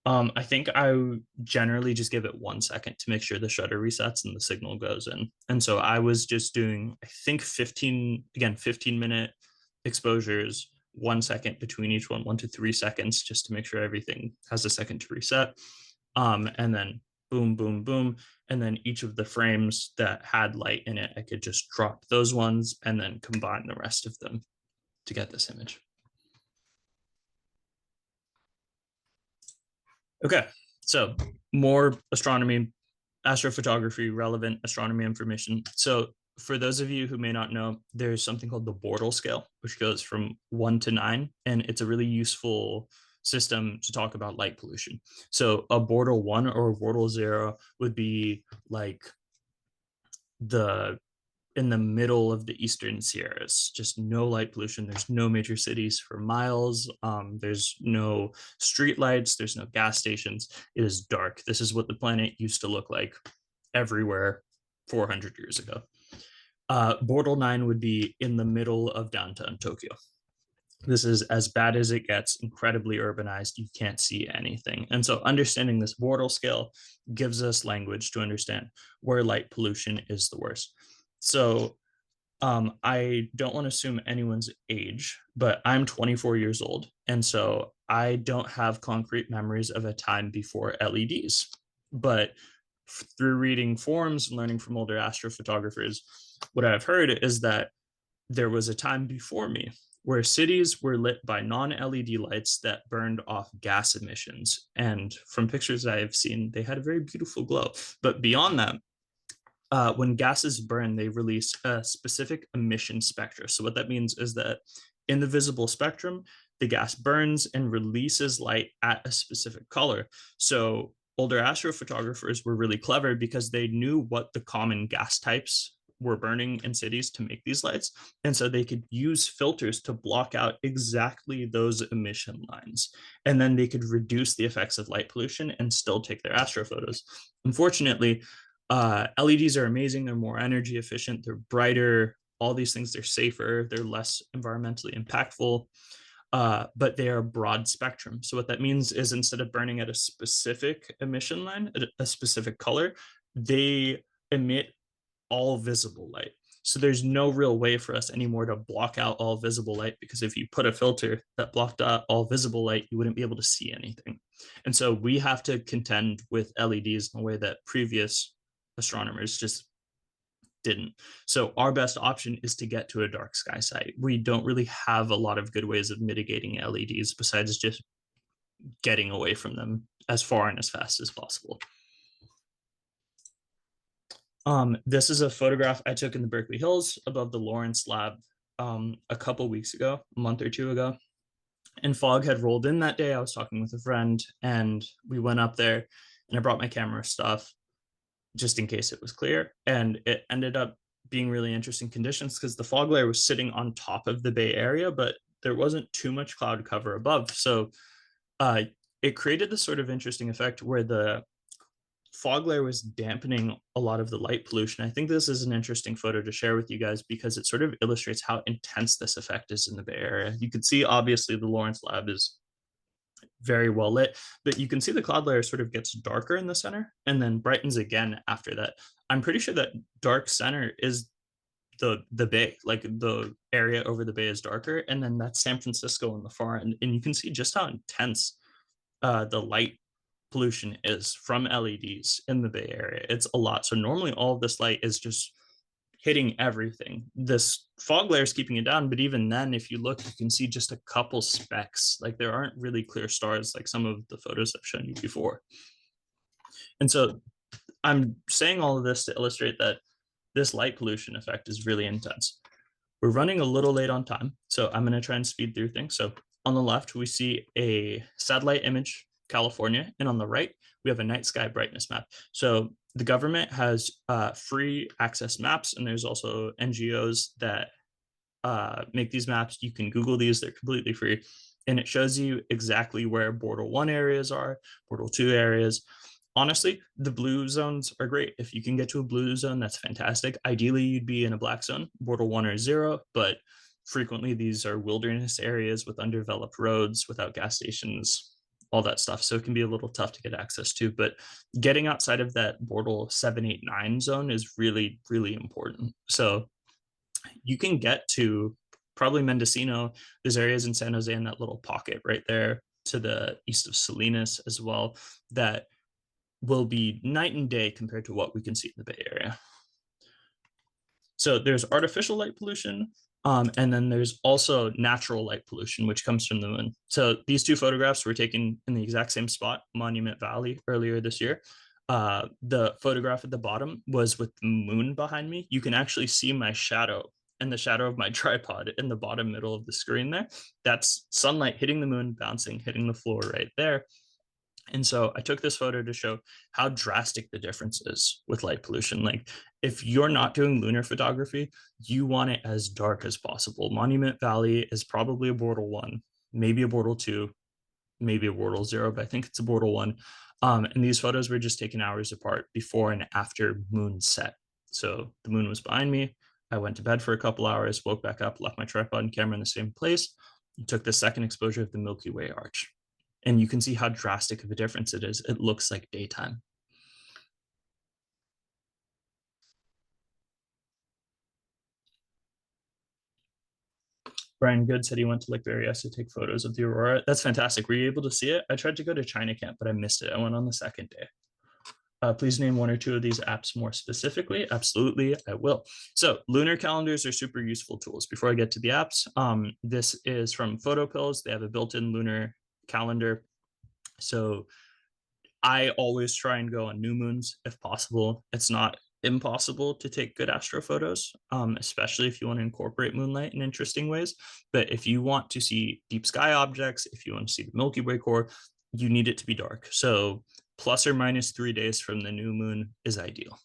I think I generally just give it 1 second to make sure the shutter resets and the signal goes in. And so I was just doing, I think 15-minute exposures, 1 second between each one, 1 to 3 seconds, just to make sure everything has a second to reset. And then boom, boom, boom. And then each of the frames that had light in it, I could just drop those ones and then combine the rest of them to get this image. Okay, so more astronomy, astrophotography, relevant astronomy information. So for those of you who may not know, there's something called the Bortle scale, which goes from 1 to 9, and it's a really useful system to talk about light pollution. So a Bortle 1 or a Bortle 0 would be like the in the middle of the eastern Sierras, just no light pollution. There's no major cities for miles. There's no street lights. There's no gas stations. It is dark. This is what the planet used to look like everywhere 400 years ago. Bortle 9 would be in the middle of downtown Tokyo. This is as bad as it gets, incredibly urbanized. You can't see anything. And so understanding this Bortle scale gives us language to understand where light pollution is the worst. So I don't want to assume anyone's age, but I'm 24 years old. And so I don't have concrete memories of a time before LEDs. But through reading forums and learning from older astrophotographers, what I've heard is that there was a time before me where cities were lit by non-LED lights that burned off gas emissions. And from pictures I have seen, they had a very beautiful glow. But beyond that, when gases burn, they release a specific emission spectra. So what that means is that in the visible spectrum, the gas burns and releases light at a specific color. So older astrophotographers were really clever because they knew what the common gas types were burning in cities to make these lights. And so they could use filters to block out exactly those emission lines. And then they could reduce the effects of light pollution and still take their astrophotos. Unfortunately, LEDs are amazing. They're more energy efficient. They're brighter. All these things. They're safer. They're less environmentally impactful. But they are broad spectrum. So what that means is instead of burning at a specific emission line, a specific color, they emit all visible light. So there's no real way for us anymore to block out all visible light, because if you put a filter that blocked out all visible light, you wouldn't be able to see anything. And so we have to contend with LEDs in a way that previous astronomers just didn't. So our best option is to get to a dark sky site. We don't really have a lot of good ways of mitigating LEDs besides just getting away from them as far and as fast as possible. This is a photograph I took in the Berkeley Hills above the Lawrence lab a couple weeks ago, a month or two ago. And fog had rolled in that day. I was talking with a friend and we went up there, and I brought my camera stuff just in case it was clear. And it ended up being really interesting conditions because the fog layer was sitting on top of the Bay Area, but there wasn't too much cloud cover above. So it created this sort of interesting effect where the fog layer was dampening a lot of the light pollution. I think this is an interesting photo to share with you guys because it sort of illustrates how intense this effect is in the Bay Area. You can see, obviously, the Lawrence lab is very well lit, but you can see the cloud layer sort of gets darker in the center and then brightens again after that. I'm pretty sure that dark center is the bay, like the area over the bay is darker, and then that's San Francisco in the far end, and you can see just how intense the light pollution is from LEDs in the Bay Area. It's a lot. So normally all of this light is just hitting everything. This fog layer is keeping it down, but even then, if you look, you can see just a couple specks. Like there aren't really clear stars like some of the photos I've shown you before. And so I'm saying all of this to illustrate that this light pollution effect is really intense. We're running a little late on time, so I'm going to try and speed through things. So on the left, we see a satellite image, California, and on the right, we have a night sky brightness map. So the government has free access maps, and there's also NGOs that make these maps. You can Google these, they're completely free. And it shows you exactly where Border 1 areas are, Border 2 areas. Honestly, the blue zones are great. If you can get to a blue zone, that's fantastic. Ideally, you'd be in a black zone, Border 1 or 0, but frequently these are wilderness areas with undeveloped roads, without gas stations, all that stuff. So it can be a little tough to get access to. But getting outside of that Border 7, 8, 9 zone is really, really important. So you can get to probably Mendocino. There's areas in San Jose in that little pocket right there to the east of Salinas as well that will be night and day compared to what we can see in the Bay Area. So there's artificial light pollution, and then there's also natural light pollution, which comes from the moon. So these two photographs were taken in the exact same spot, Monument Valley, earlier this year. The photograph at the bottom was with the moon behind me. You can actually see my shadow and the shadow of my tripod in the bottom middle of the screen there. That's sunlight hitting the moon, bouncing, hitting the floor right there. And so I took this photo to show how drastic the difference is with light pollution. Like if you're not doing lunar photography, you want it as dark as possible. Monument Valley is probably a Border 1, maybe a Border 2, maybe a Border 0, but I think it's a Border 1. And these photos were just taken hours apart before and after moon set. So the moon was behind me. I went to bed for a couple hours, woke back up, left my tripod and camera in the same place, and took the second exposure of the Milky Way arch. And you can see how drastic of a difference it is. It looks like daytime. Brian Good said he went to Lake Berryessa to take photos of the aurora. That's fantastic. Were you able to see it? I tried to go to China Camp, but I missed it. I went on the second day. Please name one or two of these apps more specifically. Absolutely, I will. So lunar calendars are super useful tools. Before I get to the apps, this is from PhotoPills. They have a built-in lunar calendar. So I always try and go on new moons if possible. It's not impossible to take good astrophotos, especially if you want to incorporate moonlight in interesting ways. But if you want to see deep sky objects, if you want to see the Milky Way core, you need it to be dark. So plus or minus 3 days from the new moon is ideal.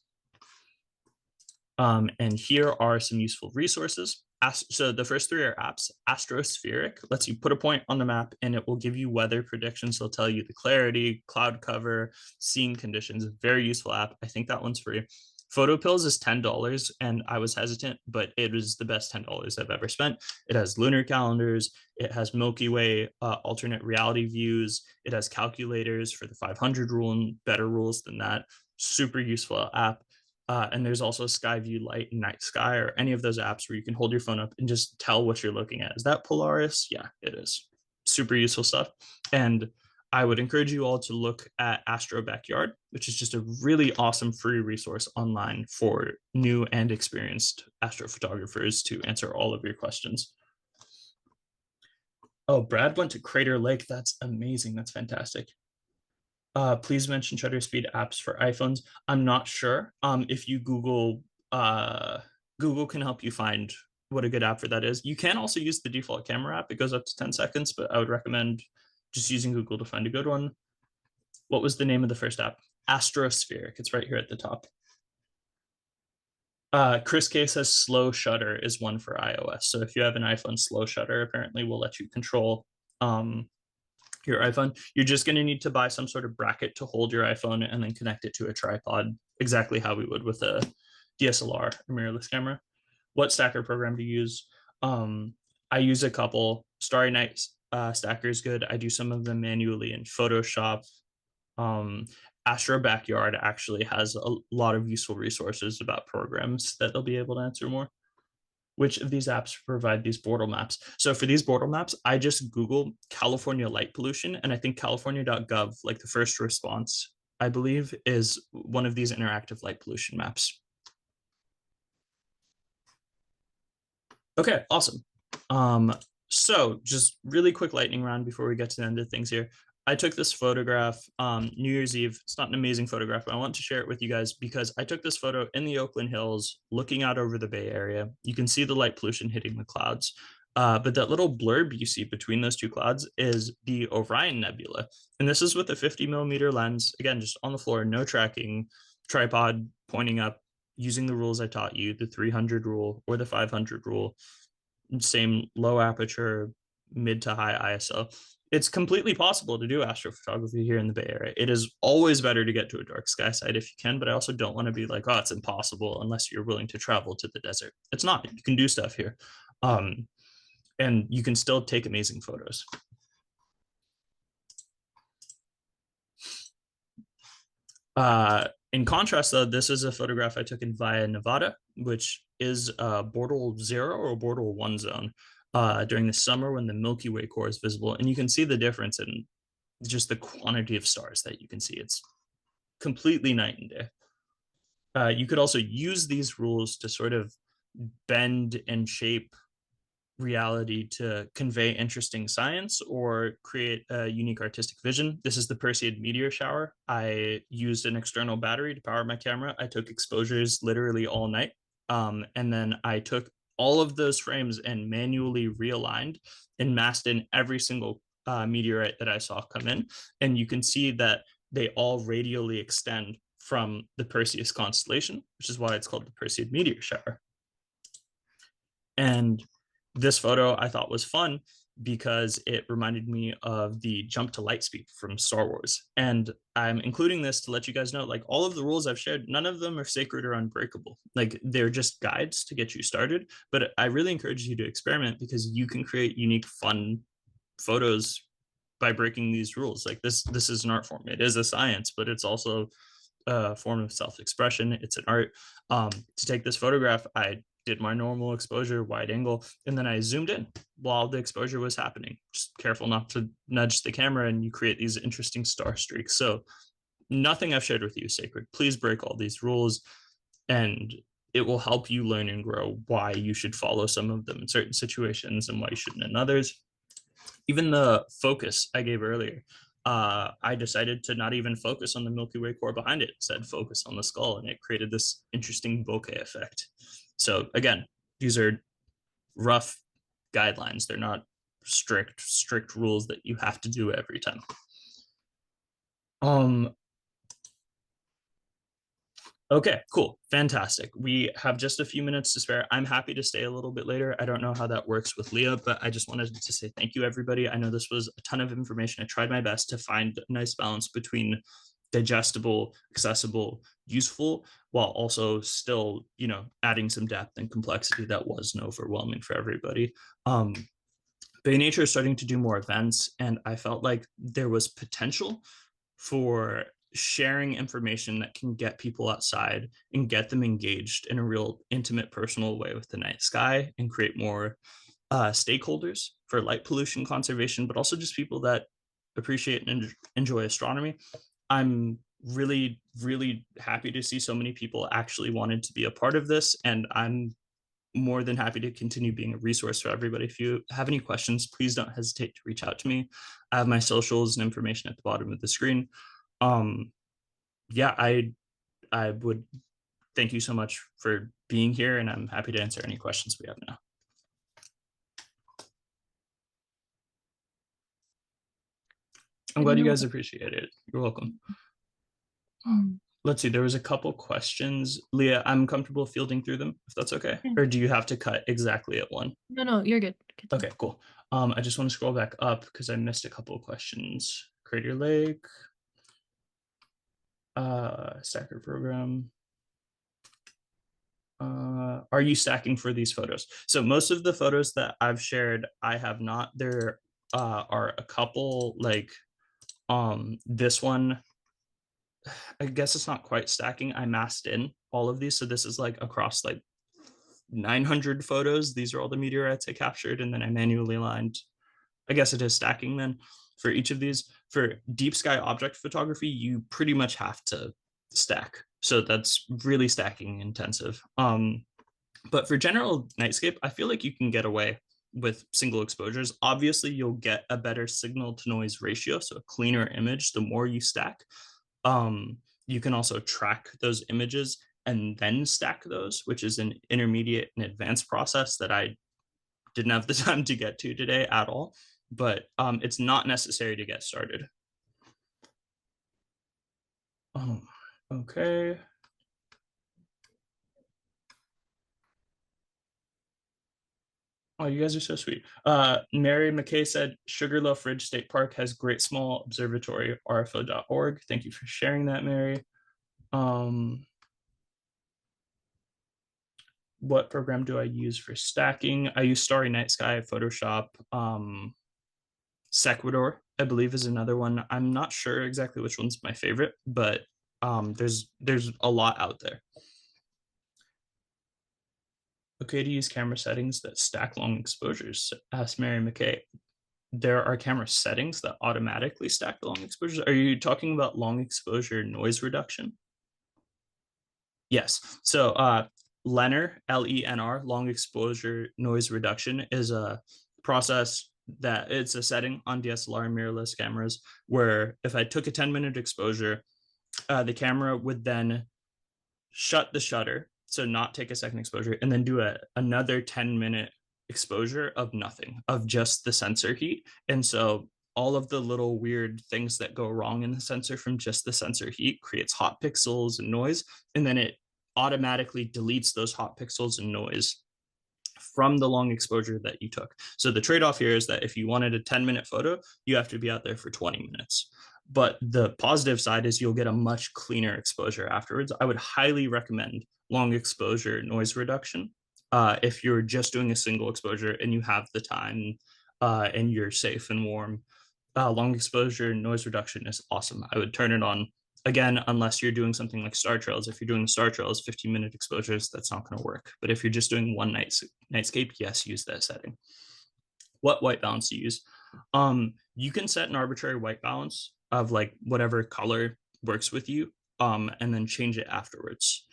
And here are some useful resources. So the first three are apps. Astrospheric lets you put a point on the map and it will give you weather predictions. It'll tell you the clarity, cloud cover, scene conditions. Very useful app. I think that one's free. PhotoPills is $10 and I was hesitant, but it was the best $10 I've ever spent. It has lunar calendars. It has Milky Way alternate reality views. It has calculators for the 500 rule and better rules than that. Super useful app. And there's also Skyview Light and Night Sky or any of those apps where you can hold your phone up and just tell what you're looking at. Is that Polaris? Yeah, it is. Super useful stuff. And I would encourage you all to look at Astro Backyard, which is just a really awesome free resource online for new and experienced astrophotographers to answer all of your questions. Oh, Brad went to Crater Lake. That's amazing. That's fantastic. Please mention shutter speed apps for iPhones. I'm not sure. If you Google, Google can help you find what a good app for that is. You can also use the default camera app. It goes up to 10 seconds, but I would recommend just using Google to find a good one. What was the name of the first app? Astrospheric. It's right here at the top. Chris K says slow shutter is one for iOS. So if you have an iPhone, slow shutter apparently will let you control your iPhone. You're just going to need to buy some sort of bracket to hold your iPhone and then connect it to a tripod, exactly how we would with a DSLR, a mirrorless camera. What stacker program to use? I use a couple. Starry Night Stacker is good. I do some of them manually in Photoshop. Astro Backyard actually has a lot of useful resources about programs that they'll be able to answer more. which of these apps provide these border maps? So for these border maps, I just Google California light pollution, and I think california.gov, like the first response, I believe, is one of these interactive light pollution maps. Okay, awesome. Um, so just really quick lightning round before we get to the end of things here. I took this photograph New Year's Eve. It's not an amazing photograph, but I want to share it with you guys because I took this photo in the Oakland Hills, looking out over the Bay Area. You can see the light pollution hitting the clouds. But that little blurb you see between those two clouds is the Orion Nebula. And this is with a 50 millimeter lens, again, just on the floor, no tracking, tripod pointing up, using the rules I taught you, the 300 rule or the 500 rule, same low aperture, mid to high ISO. It's completely possible to do astrophotography here in the Bay Area. It is always better to get to a dark sky site if you can, but I also don't want to be like, oh, it's impossible unless you're willing to travel to the desert. It's not. You can do stuff here. And you can still take amazing photos. In contrast, though, this is a photograph I took in Via Nevada, which is Bortle 0 or Bortle 1 zone during the summer when the Milky Way core is visible. And you can see the difference in just the quantity of stars that you can see. It's completely night and day. You could also use these rules to sort of bend and shape reality to convey interesting science or create a unique artistic vision. This is the Perseid meteor shower. I used an external battery to power my camera. I took exposures literally all night. And then I took all of those frames and manually realigned and masked in every single meteorite that I saw come in. And you can see that they all radially extend from the Perseus constellation, which is why it's called the Perseid meteor shower. And this photo I thought was fun because it reminded me of the jump to light speed from Star Wars. And I'm including this to let you guys know, like all of the rules I've shared, none of them are sacred or unbreakable. Like they're just guides to get you started. But I really encourage you to experiment because you can create unique, fun photos by breaking these rules. Like this is an art form. It is a science, but it's also a form of self-expression. It's an art. To take this photograph, I did my normal exposure, wide angle, and then I zoomed in while the exposure was happening. Just careful not to nudge the camera, and you create these interesting star streaks. So nothing I've shared with you is sacred. Please break all these rules, and it will help you learn and grow why you should follow some of them in certain situations and why you shouldn't in others. Even the focus I gave earlier, I decided to not even focus on the Milky Way core behind it, instead focus on the skull, and it created this interesting bokeh effect. So again, these are rough guidelines. They're not strict rules that you have to do every time. Okay, cool. Fantastic. We have just a few minutes to spare. I'm happy to stay a little bit later. I don't know how that works with Leah, but I just wanted to say thank you, everybody. I know this was a ton of information. I tried my best to find a nice balance between digestible, accessible, useful, while also still, adding some depth and complexity that wasn't overwhelming for everybody. Bay Nature is starting to do more events, and I felt like there was potential for sharing information that can get people outside and get them engaged in a real intimate, personal way with the night sky and create more stakeholders for light pollution conservation, but also just people that appreciate and enjoy astronomy. I'm really, really happy to see so many people actually wanted to be a part of this, and I'm more than happy to continue being a resource for everybody. If you have any questions, please don't hesitate to reach out to me. I have my socials and information at the bottom of the screen. Yeah, I would thank you so much for being here, and I'm happy to answer any questions we have now. I'm glad you No. guys appreciate it. You're welcome. Mm. Let's see, there was a couple questions. Leah, I'm comfortable fielding through them, if that's okay. Yeah. Or do you have to cut exactly at one? No, you're good. Continue. Okay, cool. I just want to scroll back up because I missed a couple of questions. Crater Lake, stacker program. Are you stacking for these photos? So most of the photos that I've shared, I have not. There are a couple like this one. I guess it's not quite stacking. I masked in all of these, so this is like across like 900 photos. These are all the meteorites I captured, and then I manually aligned. I guess it is stacking then for each of these. For deep sky object photography, you pretty much have to stack. So that's really stacking intensive. But for general nightscape, I feel like you can get away with single exposures. Obviously, you'll get a better signal to noise ratio, so a cleaner image the more you stack. You can also track those images and then stack those, which is an intermediate and advanced process that I didn't have the time to get to today at all. But it's not necessary to get started. Okay. Oh, you guys are so sweet. Mary McKay said Sugarloaf Ridge State Park has great small observatory, rfo.org. Thank you for sharing that, Mary. What program do I use for stacking? I use Starry Night Sky, Photoshop, Sequador, I believe is another one. I'm not sure exactly which one's my favorite, but there's a lot out there. Okay to use camera settings that stack long exposures, asked Mary McKay. There are camera settings that automatically stack long exposures. Are you talking about long exposure noise reduction? Yes. So LENR, LENR, long exposure noise reduction, is a process that it's a setting on DSLR and mirrorless cameras where if I took a 10-minute exposure, the camera would then shut the shutter, so not take a second exposure, and then do another 10-minute exposure of nothing, of just the sensor heat. And so all of the little weird things that go wrong in the sensor from just the sensor heat creates hot pixels and noise, and then it automatically deletes those hot pixels and noise from the long exposure that you took. So the trade-off here is that if you wanted a 10-minute photo, you have to be out there for 20 minutes. But the positive side is you'll get a much cleaner exposure afterwards. I would highly recommend long exposure noise reduction if you're just doing a single exposure and you have the time and you're safe and warm. Long exposure noise reduction is awesome. I would turn it on again, unless you're doing something like star trails. If you're doing star trails, 15-minute exposures, that's not going to work. But if you're just doing one nightscape, yes, use that setting. What white balance to use? You can set an arbitrary white balance of like whatever color works with you, and then change it afterwards.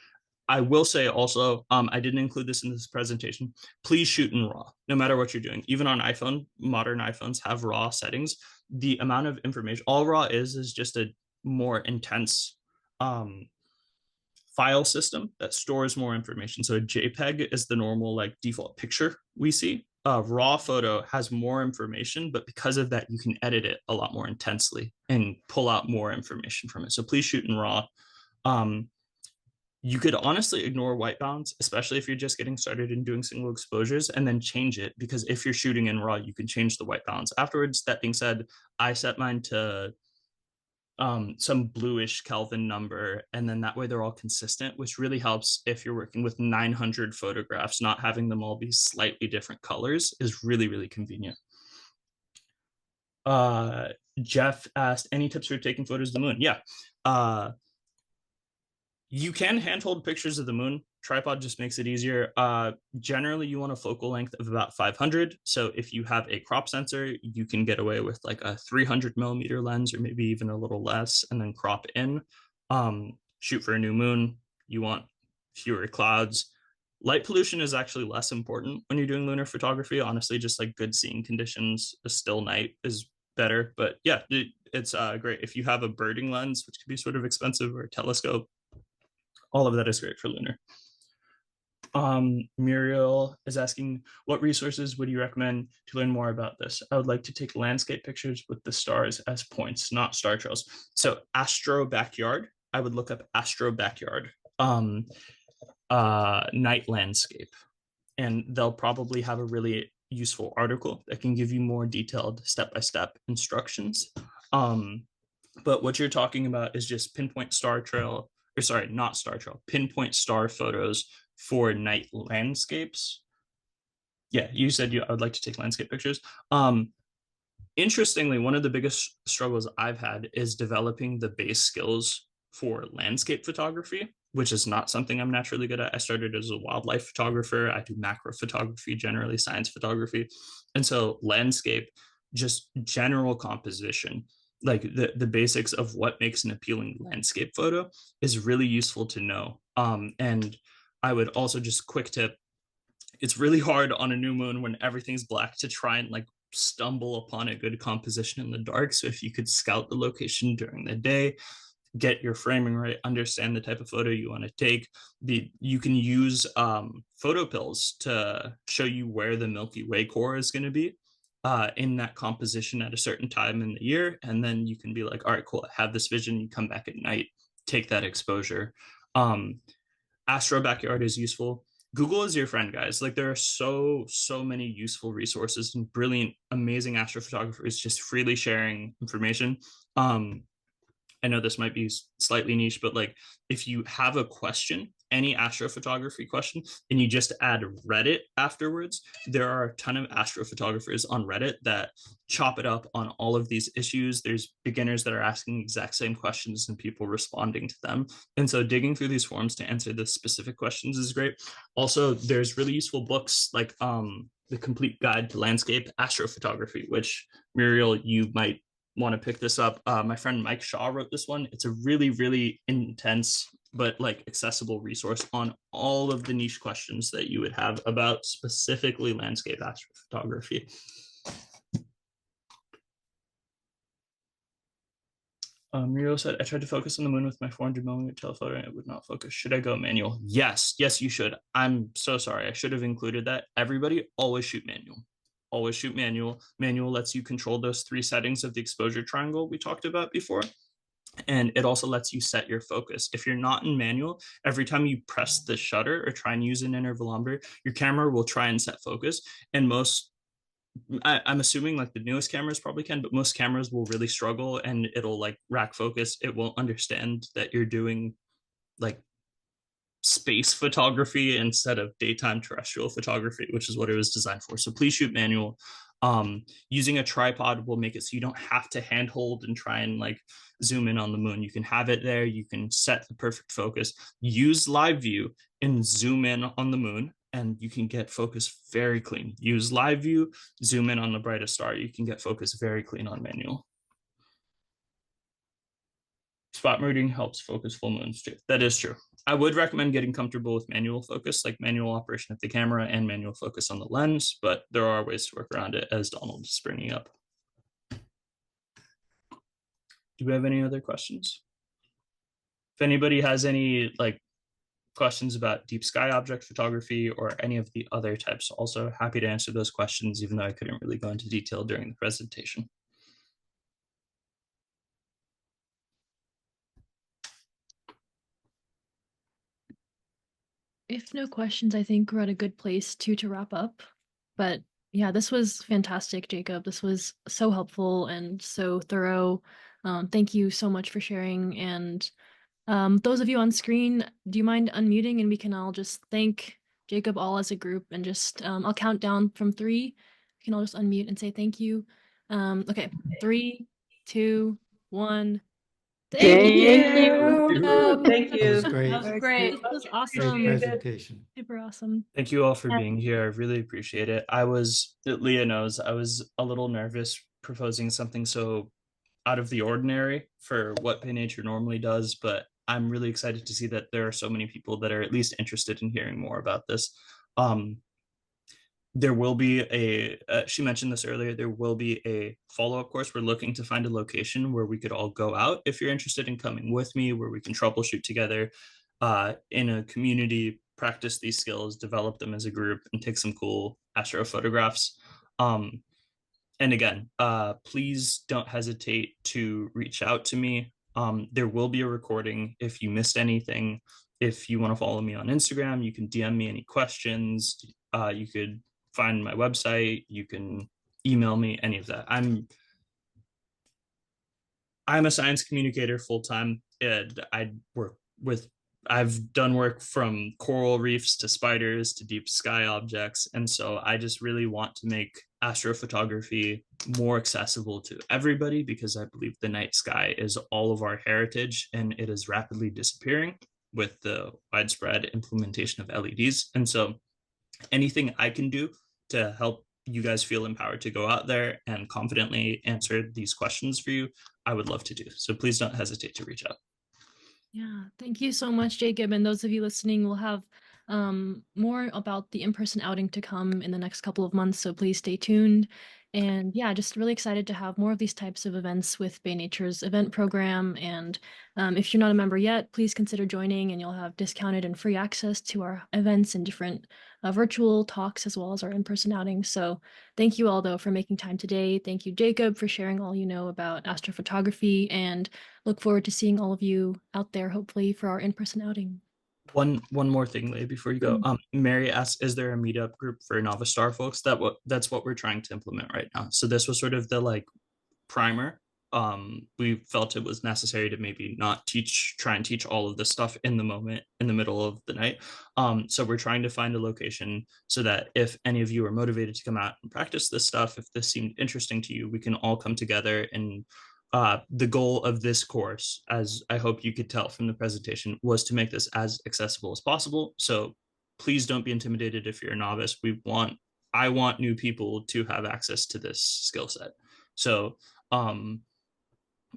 I will say also, I didn't include this in this presentation. Please shoot in RAW, no matter what you're doing. Even on iPhone, modern iPhones have RAW settings. The amount of information, all RAW is just a more intense file system that stores more information. So a JPEG is the normal like default picture we see. Raw photo has more information, but because of that, you can edit it a lot more intensely and pull out more information from it. So please shoot in RAW. You could honestly ignore white balance, especially if you're just getting started in doing single exposures, and then change it, because if you're shooting in RAW, you can change the white balance afterwards. That being said, I set mine to some bluish Kelvin number, and then that way they're all consistent, which really helps if you're working with 900 photographs. Not having them all be slightly different colors is really, really convenient. Jeff asked, any tips for taking photos of the moon? Yeah. You can handhold pictures of the moon. Tripod just makes it easier. Generally, you want a focal length of about 500. So if you have a crop sensor, you can get away with like a 300 millimeter lens or maybe even a little less, and then crop in. Shoot for a new moon. You want fewer clouds. Light pollution is actually less important when you're doing lunar photography. Honestly, just like good seeing conditions, a still night is better. But yeah, it's great. If you have a birding lens, which can be sort of expensive, or a telescope, all of that is great for lunar. Muriel is asking, what resources would you recommend to learn more about this? I would like to take landscape pictures with the stars as points, not star trails. So Astro Backyard, I would look up Astro Backyard, night landscape, and they'll probably have a really useful article that can give you more detailed step-by-step instructions. But what you're talking about is just pinpoint star trail, or sorry, not star trail, pinpoint star photos for night landscapes. Yeah, you said I would like to take landscape pictures. Interestingly, one of the biggest struggles I've had is developing the base skills for landscape photography. which is not something I'm naturally good at. I started as a wildlife photographer. I do macro photography, generally science photography. And so landscape, just general composition, like the basics of what makes an appealing landscape photo is really useful to know. And I would also just quick tip, it's really hard on a new moon when everything's black to try and like stumble upon a good composition in the dark. So if you could scout the location during the day, get your framing right, understand the type of photo you want to take. You can use photo pills to show you where the Milky Way core is going to be in that composition at a certain time in the year, and then you can be like, all right, cool, I have this vision. You come back at night, take that exposure. Um, Astro Backyard is useful. Google is your friend, guys. Like there are so many useful resources and brilliant, amazing astrophotographers just freely sharing information. Um, I know this might be slightly niche, but like if you have a question, any astrophotography question, and you just add Reddit afterwards, there are a ton of astrophotographers on Reddit that chop it up on all of these issues. There's beginners that are asking the exact same questions and people responding to them. And so digging through these forums to answer the specific questions is great. Also, there's really useful books like The Complete Guide to Landscape Astrophotography, which Muriel, you might want to pick this up. My friend Mike Shaw wrote this one. It's a really intense but like accessible resource on all of the niche questions that you would have about specifically landscape astrophotography. Muriel said, I tried to focus on the moon with my 400 millimeter telephoto and it would not focus. Should I go manual? Yes, you should. I'm so sorry. I should have included that. Everybody always shoot manual. Always shoot manual. Manual lets you control those 3 settings of the exposure triangle we talked about before. And it also lets you set your focus. If you're not in manual, every time you press the shutter or try and use an intervalometer, your camera will try and set focus. And I'm assuming like the newest cameras probably can, but most cameras will really struggle and it'll like rack focus. It won't understand that you're doing like space photography instead of daytime terrestrial photography, which is what it was designed for. So please shoot manual. Using a tripod will make it so you don't have to handhold and try and like zoom in on the moon. You can have it there. You can set the perfect focus. Use live view and zoom in on the moon, and you can get focus very clean. Use live view, zoom in on the brightest star. You can get focus very clean on manual. Spot routing helps focus full moons too. That is true. I would recommend getting comfortable with manual focus, like manual operation of the camera and manual focus on the lens, but there are ways to work around it, as Donald is bringing up. Do we have any other questions? If anybody has any like questions about deep sky object photography or any of the other types, also happy to answer those questions, even though I couldn't really go into detail during the presentation. If no questions, I think we're at a good place to wrap up. But yeah, this was fantastic, Jacob. This was so helpful and so thorough. Thank you so much for sharing. And those of you on screen, do you mind unmuting and we can all just thank Jacob all as a group and just I'll count down from 3. We can all just unmute and say thank you. Okay, 3, 2, 1. Thank Thank you. you. Thank That was you. great. That was great. This was Great awesome. presentation. Super awesome. Thank you all for being here. I really appreciate it. Leah knows, I was a little nervous proposing something so out of the ordinary for what Pay Nature normally does, but I'm really excited to see that there are so many people that are at least interested in hearing more about this. There will be she mentioned this earlier, there will be a follow-up course. We're looking to find a location where we could all go out if you're interested in coming with me, where we can troubleshoot together in a community, practice these skills, develop them as a group, and take some cool astro photographs. And again, please don't hesitate to reach out to me. There will be a recording if you missed anything. If you want to follow me on Instagram, you can DM me any questions. You could find my website. You can email me, any of that. I'm a science communicator full time, and I've done work from coral reefs to spiders to deep sky objects. And so I just really want to make astrophotography more accessible to everybody, because I believe the night sky is all of our heritage and it is rapidly disappearing. with the widespread implementation of LEDs. And so anything I can do to help you guys feel empowered to go out there and confidently answer these questions for you, I would love to do. So please don't hesitate to reach out. Yeah, thank you so much, Jacob. And those of you listening will have more about the in-person outing to come in the next couple of months, so please stay tuned. And yeah, just really excited to have more of these types of events with Bay Nature's event program. And if you're not a member yet, please consider joining, and you'll have discounted and free access to our events and different virtual talks as well as our in-person outings. So thank you all, though, for making time today. Thank you, Jacob, for sharing all you know about astrophotography, and look forward to seeing all of you out there, hopefully, for our in-person outing. One more thing, Leah, before you go. Mary asked, "Is there a meetup group for Novice Star folks?" That's what we're trying to implement right now. So this was sort of the like primer. We felt it was necessary to maybe not try and teach all of this stuff in the moment, in the middle of the night. So we're trying to find a location so that if any of you are motivated to come out and practice this stuff, if this seemed interesting to you, we can all come together. And the goal of this course, as I hope you could tell from the presentation, was to make this as accessible as possible. So please don't be intimidated if you're a novice. I want new people to have access to this skill set. So um,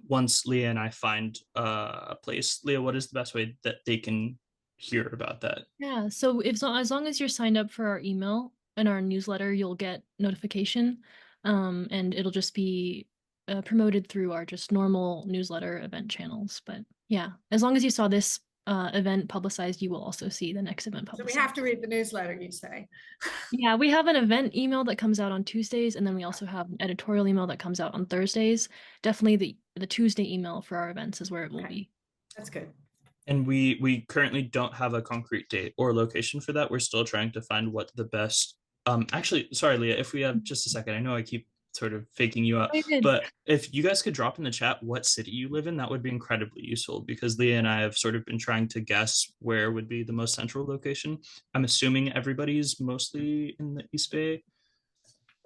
once Leah and I find a place, Leah, what is the best way that they can hear about that? Yeah, so if so, as long as you're signed up for our email and our newsletter, you'll get notification, and it'll just be promoted through our just normal newsletter event channels. But yeah, as long as you saw this event publicized, you will also see the next event So we have to publicized. read the newsletter, you say? Yeah, we have an event email that comes out on Tuesdays, and then we also have an editorial email that comes out on Thursdays. Definitely the Tuesday email for our events is where it will Okay. be. That's good. And we currently don't have a concrete date or location for that. We're still trying to find what the best. Actually, sorry, Leah, if we have just a second, I know I keep sort of faking you out, Oh, you did. but if you guys could drop in the chat what city you live in, that would be incredibly useful because Leah and I have sort of been trying to guess where would be the most central location. I'm assuming everybody's mostly in the East Bay.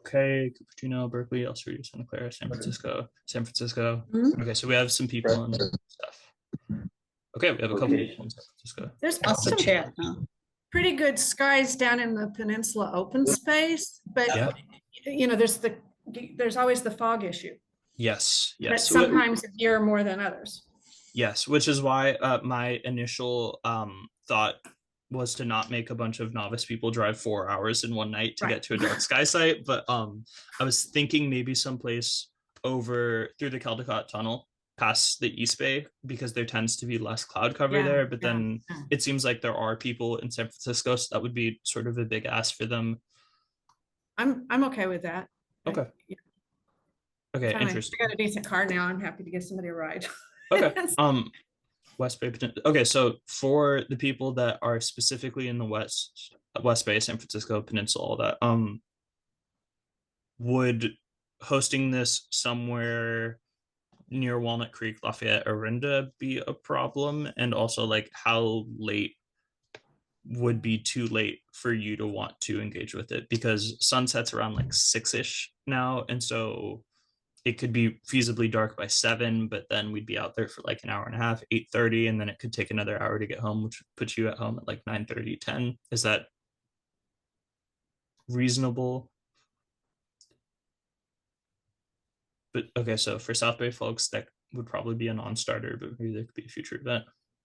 Okay, Cupertino, Berkeley, El Cerrito, Santa Clara, San Francisco, San Francisco. Mhm. Okay, so we have some people in stuff. Okay, we have a couple people in San Francisco. There's Also some chat, huh? pretty good skies down in the peninsula open space, but Yeah. you know, there's always the fog issue Yes, that yes. sometimes appear more than others. Yes, which is why my initial thought was to not make a bunch of novice people drive 4 hours in one night to Right. get to a dark sky site, but I was thinking maybe someplace over through the Caldecott Tunnel past the East Bay because there tends to be less cloud cover Yeah, there. But yeah, then yeah. it seems like there are people in San Francisco, so that would be sort of a big ask for them. I'm okay with that. Okay. Yeah, Okay, I interesting. got a decent car now. I'm happy to give somebody a ride. Okay. West Bay. Okay, so for the people that are specifically in the West Bay, San Francisco Peninsula, all that, would hosting this somewhere near Walnut Creek, Lafayette, Orinda be a problem? And also, like, how late would be too late for you to want to engage with it? Because sunset's around like 6-ish now, and so it could be feasibly dark by 7, but then we'd be out there for like an hour and a half, 8:30, and then it could take another hour to get home, which puts you at home at like 9:30, 10. Is that reasonable? But okay, so for South Bay folks, that would probably be a non-starter, but maybe there could be a future event.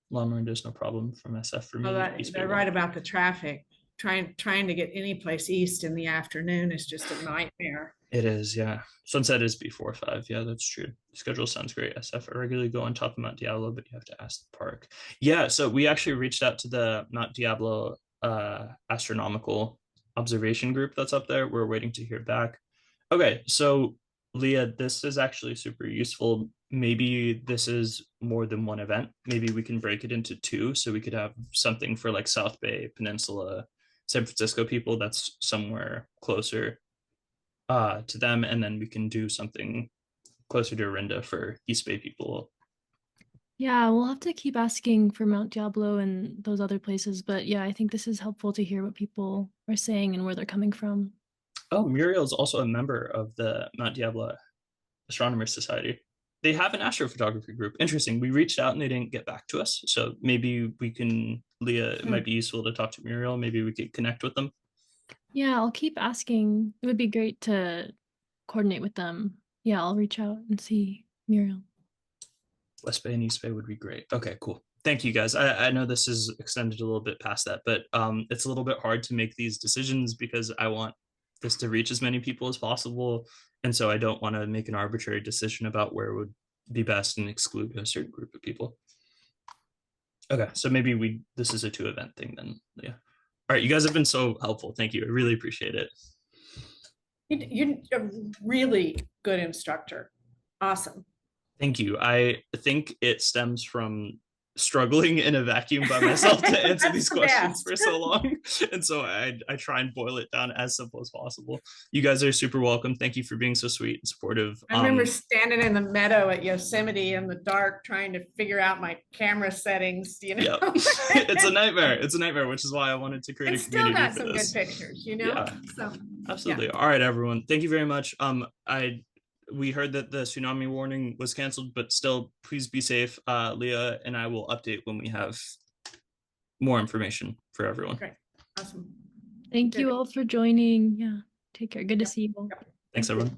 Long Range, no problem from SF for me. Well, East Bay they're one. right about the traffic. Trying to get any place east in the afternoon is just a nightmare. It is, yeah. Sunset is before 5. Yeah, that's true. The schedule sounds great. SF, I regularly go on top of Mount Diablo, but you have to ask the park. Yeah, so we actually reached out to the Mount Diablo astronomical observation group that's up there. We're waiting to hear back. Okay, so Leah, this is actually super useful. Maybe this is more than one event. Maybe we can break it into 2 so we could have something for like South Bay, Peninsula, San Francisco people that's somewhere closer to them, and then we can do something closer to Orinda for East Bay people. Yeah, we'll have to keep asking for Mount Diablo and those other places, but yeah, I think this is helpful to hear what people are saying and where they're coming from. Oh, Muriel is also a member of the Mount Diablo Astronomers Society. They have an astrophotography group. Interesting. We reached out and they didn't get back to us. So maybe we can, Leah, it might be useful to talk to Muriel. Maybe we could connect with them. Yeah, I'll keep asking. It would be great to coordinate with them. Yeah, I'll reach out and see Muriel. West Bay and East Bay would be great. Okay, cool. Thank you guys. I know this is extended a little bit past that, but it's a little bit hard to make these decisions because I want this to reach as many people as possible. And so I don't want to make an arbitrary decision about where it would be best and exclude a certain group of people. Okay, so maybe this is a 2 event thing then. Yeah. All right, you guys have been so helpful. Thank you. I really appreciate it. You're a really good instructor. Awesome. Thank you. I think it stems from struggling in a vacuum by myself to answer these questions for so long. And so I try and boil it down as simple as possible. You guys are super welcome. Thank you for being so sweet and supportive. I remember standing in the meadow at Yosemite in the dark trying to figure out my camera settings, you know. Yep. It's a nightmare. It's a nightmare, which is why I wanted to create a community. Still got some good pictures, you know. Yeah. So absolutely. Yeah. All right, everyone. Thank you very much. We heard that the tsunami warning was canceled, but still, please be safe. Leah and I will update when we have more information for everyone. Great. Awesome. Thank you all for joining. Yeah, take care. Good to see you all. Thanks, everyone.